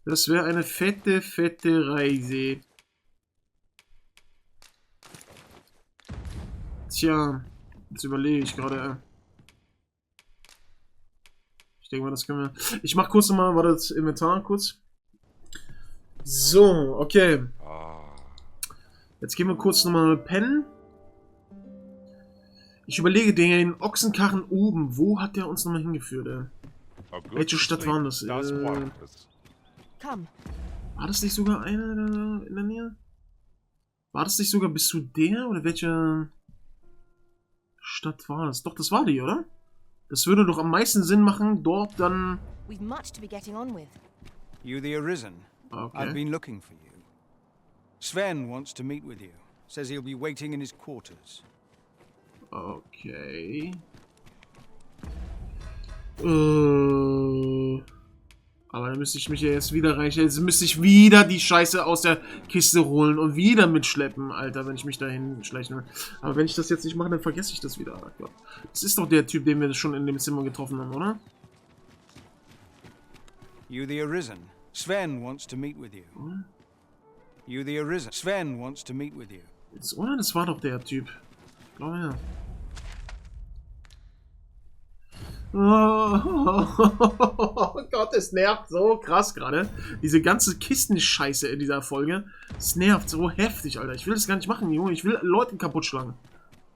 Das wäre eine fette, fette Reise. Tja, jetzt überlege ich gerade. Ich denke mal, das können wir. Ich mach kurz nochmal, warte, das Inventar kurz. So, okay. Jetzt gehen wir kurz nochmal pennen. Ich überlege den Ochsenkarren oben. Wo hat der uns nochmal hingeführt, ey? Welche Stadt war das? War das nicht sogar eine in der Nähe? War das nicht sogar bis zu der? Oder welche Stadt war das? Doch, das war die, oder? Das würde doch am meisten Sinn machen, dort dann... We've much to be getting on with. You the Arisen? Okay. I've been looking for you. Sven wants to meet with you. Says he'll be waiting in his quarters. Okay. Aber dann müsste ich mich ja jetzt wieder reichen. Jetzt müsste ich wieder die Scheiße aus der Kiste holen und wieder mitschleppen, Alter, wenn ich mich dahin schleichen will. Aber wenn ich das jetzt nicht mache, dann vergesse ich das wieder. Das ist doch der Typ, den wir schon in dem Zimmer getroffen haben, oder? You the Arisen? Sven wants to meet with you. You the Arisen? Sven wants to meet with you. Jetzt, oder? Das war doch der Typ. Ich glaube ja. Oh Gott, es nervt so krass gerade. Diese ganze Kistenscheiße in dieser Folge. Es nervt so heftig, Alter. Ich will das gar nicht machen, Junge. Ich will Leute kaputt schlagen.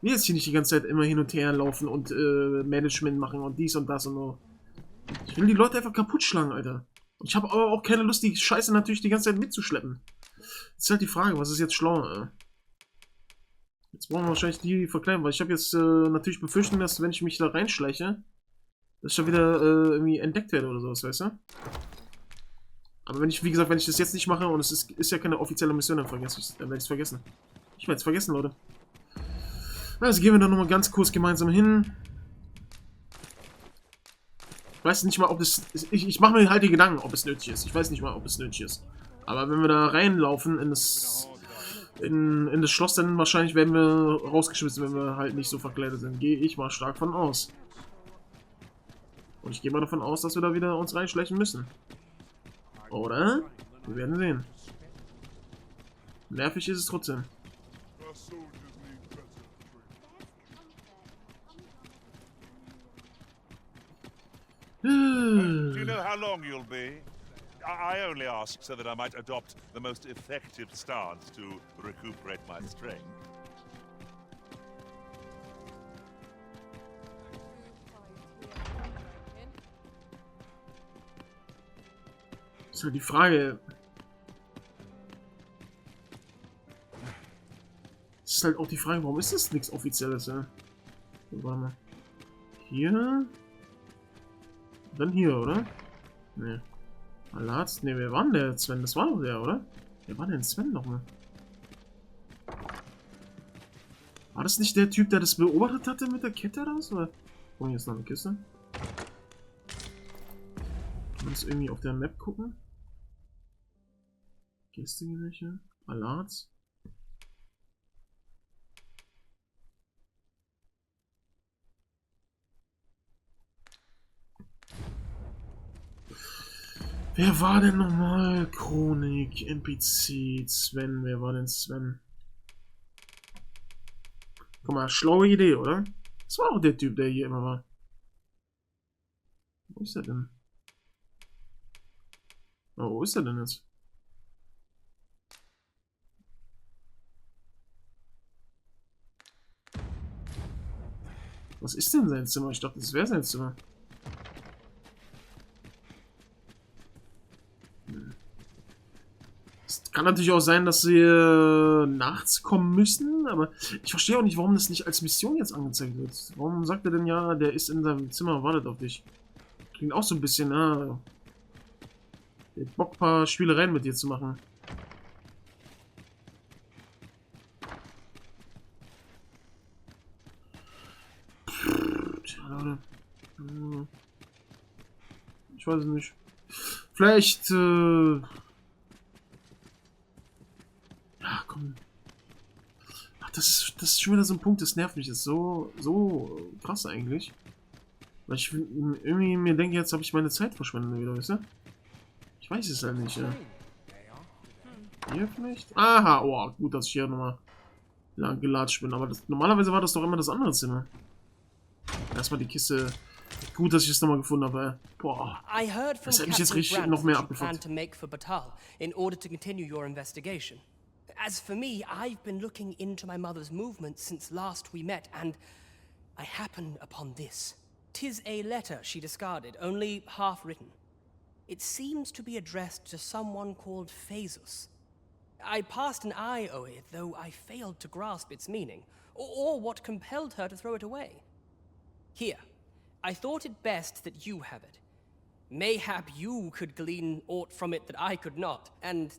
will jetzt hier nicht die ganze Zeit immer hin und her laufen und Management machen und dies und das und so. Ich will die Leute einfach kaputt schlagen, Alter. Und ich habe aber auch keine Lust, die Scheiße natürlich die ganze Zeit mitzuschleppen. Das ist halt die Frage, was ist jetzt schlauer? Jetzt brauchen wir wahrscheinlich die verkleiden, weil ich habe jetzt natürlich befürchten, dass wenn ich mich da reinschleiche, dass ich schon wieder irgendwie entdeckt werde oder sowas, weißt du? Aber wenn ich, wie gesagt, wenn ich das jetzt nicht mache und es ist ja keine offizielle Mission, dann werde ich es vergessen. Ich werde es vergessen, Leute. Also gehen wir dann nochmal ganz kurz gemeinsam hin. Ich weiß nicht mal, ob es... Ich mache mir halt die Gedanken, ob es nötig ist. Ich weiß nicht mal, ob es nötig ist. Aber wenn wir da reinlaufen in das Schloss, dann wahrscheinlich werden wir rausgeschmissen, wenn wir halt nicht so verkleidet sind. Gehe ich mal stark von aus. Und ich gehe mal davon aus, dass wir da wieder uns reinschleichen müssen. Oder? Wir werden sehen. Nervig ist es trotzdem. Do you know how long you'll be? I only ask so that I might adopt the most effective stance to recuperate my strength. Das ist halt die Frage. Das ist halt auch die Frage, warum ist das nichts Offizielles, ja? Warte mal. Hier? Dann hier, oder? Ne. Alat? Ne, wer war denn der Sven? Das war doch der, oder? Wer war denn Sven nochmal? War das nicht der Typ, der das beobachtet hatte mit der Kette raus? Oder? Oh, hier ist noch eine Kiste. Kann man das irgendwie auf der Map gucken? Kiste welche? Alat? Wer war denn nochmal? Chronik, NPC, Sven. Wer war denn Sven? Guck mal, schlaue Idee, oder? Das war auch der Typ, der hier immer war. Wo ist er denn? Oh, wo ist er denn jetzt? Was ist denn sein Zimmer? Ich dachte, das wäre sein Zimmer. Es kann natürlich auch sein, dass wir nachts kommen müssen, aber ich verstehe auch nicht, warum das nicht als Mission jetzt angezeigt wird. Warum sagt er denn, ja, der ist in seinem Zimmer und wartet auf dich? Klingt auch so ein bisschen, der hat Bock, ein paar Spielereien mit dir zu machen. Tja, Leute. Ich weiß es nicht. Vielleicht, ja, komm. Ach, das ist schon wieder so ein Punkt, das nervt mich. Das ist so krass eigentlich. Weil ich irgendwie mir denke, jetzt habe ich meine Zeit verschwendet wieder, weißt du? Ich weiß es halt nicht, ja. Hier vielleicht? Aha, oh, gut, dass ich hier nochmal lang gelatscht bin. Aber normalerweise war das doch immer das andere Zimmer. Erstmal die Kiste. Gut, dass ich es nochmal gefunden habe. Boah. Das hat mich jetzt richtig noch mehr abgefuckt. In order to continue your investigation. As for me, I've been looking into my mother's movements since last we met, and I happened upon this. 'Tis a letter she discarded, only half written. It seems to be addressed to someone called Phasus. I passed an eye o'er it, though I failed to grasp its meaning, or what compelled her to throw it away. Here, I thought it best that you have it. Mayhap you could glean aught from it that I could not, and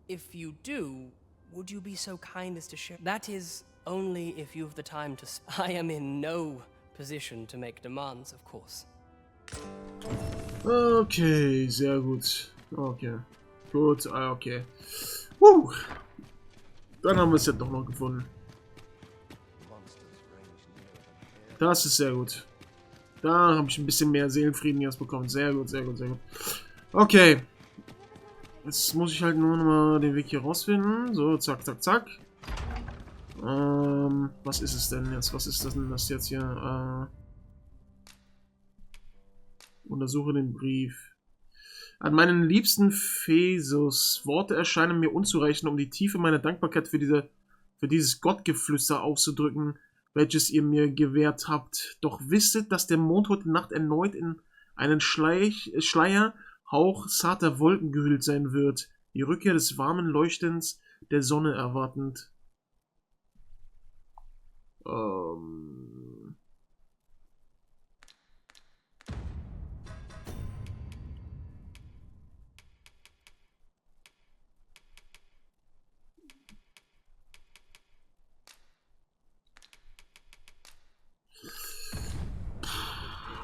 if you do, would you be so kind as to share? That is only if you've the time to... I am in no position to make demands, of course. Okay, sehr gut. Okay. Gut, okay. Dann haben wir es ja doch noch gefunden. Das ist sehr gut. Da habe ich ein bisschen mehr Seelenfrieden jetzt bekommen. Sehr gut, sehr gut, sehr gut. Okay. Jetzt muss ich halt nur noch mal den Weg hier rausfinden. So, zack, zack, zack. Was ist es denn jetzt? Was ist das denn das jetzt hier? Untersuche den Brief. An meinen liebsten Phasus. Worte erscheinen mir unzureichend, um die Tiefe meiner Dankbarkeit für dieses Gottgeflüster auszudrücken, welches ihr mir gewährt habt. Doch wisstet, dass der Mond heute Nacht erneut in einen Schleier Hauch zarter Wolken gehüllt sein wird, die Rückkehr des warmen Leuchtens der Sonne erwartend.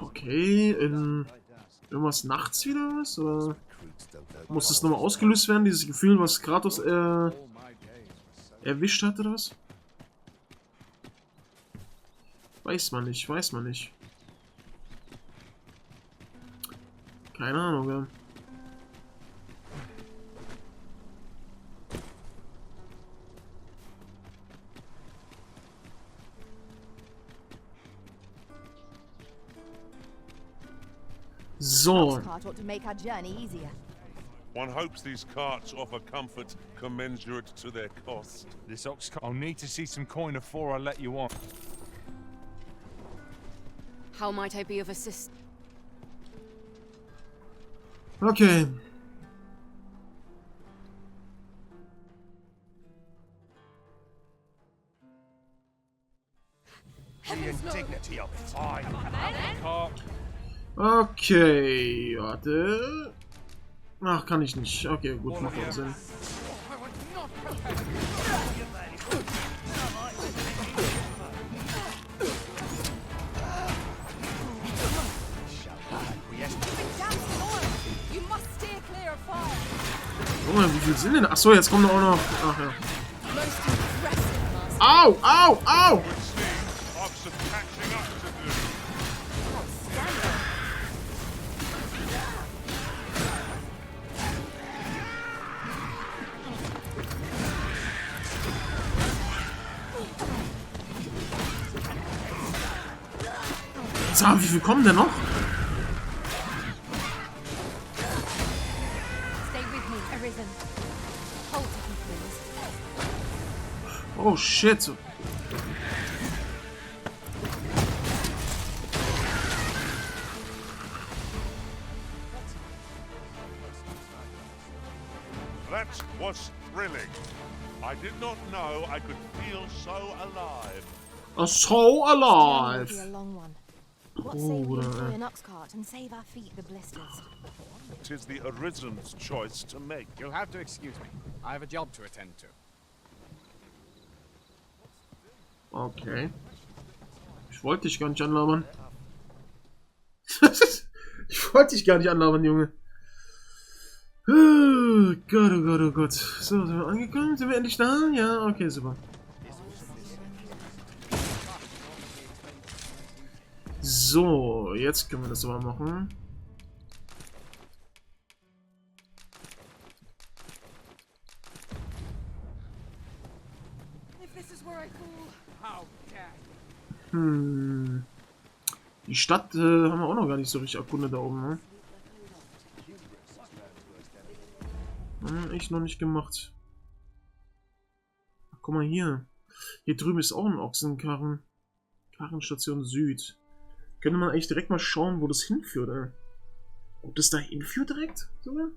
Okay, irgendwas nachts wieder was? Oder muss das nochmal ausgelöst werden, dieses Gefühl, was Kratos erwischt hat, oder was? Weiß man nicht, weiß man nicht. Keine Ahnung, ja. So. One hopes these carts offer comfort commensurate to their cost. This ox cart. I'll need to see some coin before I let you on. How might I be of assistance? Okay. The indignity of it. Okay, warte. Ach, kann ich nicht. Okay, gut, macht auch Sinn. Oh, wie viel sind denn? Achso, jetzt kommt auch noch. Ach ja. Au, au, au! Sag, wie viel kommen denn noch? Oh shit. That was thrilling. I did not know I could feel so alive. So alive. What say we enjoy an ox cart and save our feet the blisters? 'Tis the Arisen's choice to make. You'll have to excuse me. I have a job to attend to. Okay. Ich wollte dich gar nicht anlabern. Ich wollte dich gar nicht anlabern, Junge. Oh Gott, oh Gott, oh Gott. So, sind wir angekommen? Sind wir endlich da? Ja, okay, super. So, jetzt können wir das aber machen. Die Stadt haben wir auch noch gar nicht so richtig erkundet da oben, ne? Ich noch nicht gemacht. Ach, guck mal hier. Hier drüben ist auch ein Ochsenkarren. Karrenstation Süd. Könnte man eigentlich direkt mal schauen, wo das hinführt, ey. Ob das da hinführt direkt? Sogar?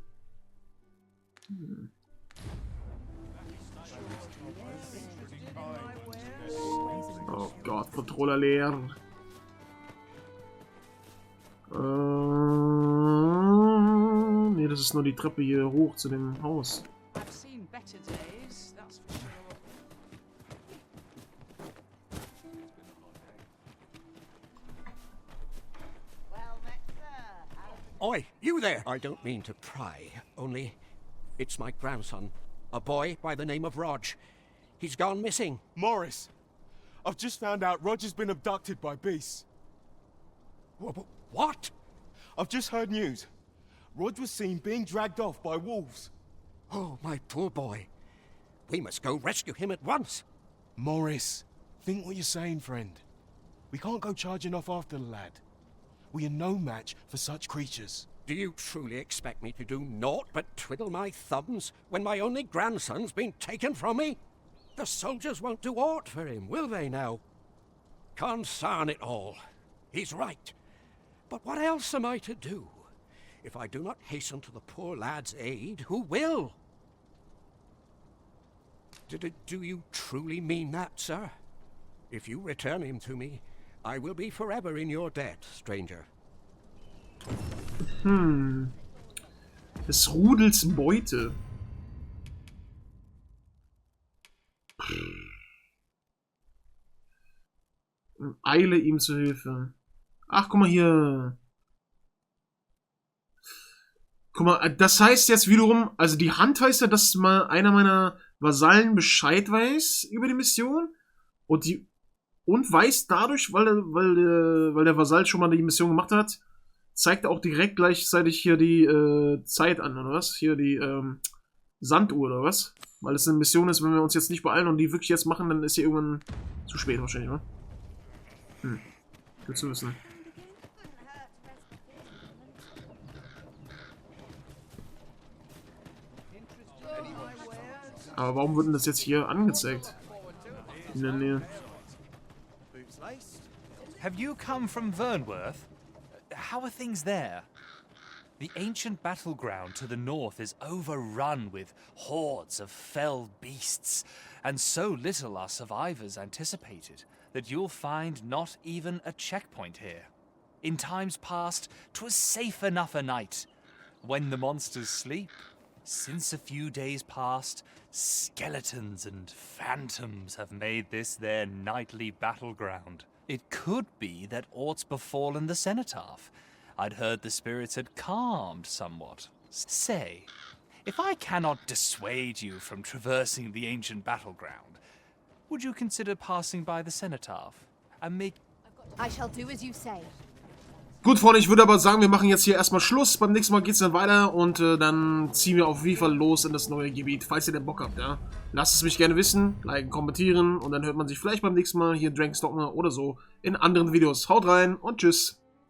Oh Gott, Controller leer. Nee, das ist nur die Treppe hier hoch zu dem Haus. Oi, you there! I don't mean to pry, only it's my grandson, a boy by the name of Rog. He's gone missing. Morris, I've just found out Roger's been abducted by beasts. What? I've just heard news. Rog was seen being dragged off by wolves. Oh, my poor boy. We must go rescue him at once. Morris, think what you're saying, friend. We can't go charging off after the lad. We are no match for such creatures. Do you truly expect me to do naught but twiddle my thumbs when my only grandson's been taken from me? The soldiers won't do aught for him, will they now? Consign it all. He's right. But what else am I to do? If I do not hasten to the poor lad's aid, who will? Do you truly mean that, sir? If you return him to me, I will be forever in your debt, stranger. Des Rudels Beute. Eile ihm zu Hilfe. Ach, guck mal hier. Guck mal, das heißt jetzt wiederum, also die Hand weiß ja, dass mal einer meiner Vasallen Bescheid weiß über die Mission und weiß dadurch, weil der Vasall schon mal die Mission gemacht hat, zeigt er auch direkt gleichzeitig hier die Zeit an, oder was? Hier die Sanduhr, oder was? Weil es eine Mission ist, wenn wir uns jetzt nicht beeilen und die wirklich jetzt machen, dann ist sie irgendwann zu spät wahrscheinlich, oder? Gut zu wissen. Aber warum wird denn das jetzt hier angezeigt? In der Nähe. Have you come from Vernworth? How are things there? The ancient battleground to the north is overrun with hordes of fell beasts, and so little are survivors anticipated that you'll find not even a checkpoint here. In times past, 'twas safe enough a night. When the monsters sleep, since a few days past, skeletons and phantoms have made this their nightly battleground. It could be that aught's befallen the cenotaph. I'd heard the spirits had calmed somewhat. Say, if I cannot dissuade you from traversing the ancient battleground, would you consider passing by the cenotaph and make... I shall do as you say. Gut, Freunde, ich würde aber sagen, wir machen jetzt hier erstmal Schluss. Beim nächsten Mal geht's dann weiter und dann ziehen wir auf jeden Fall los in das neue Gebiet, falls ihr den Bock habt, ja. Lasst es mich gerne wissen, liken, kommentieren und dann hört man sich vielleicht beim nächsten Mal hier Dogma oder so in anderen Videos. Haut rein und tschüss.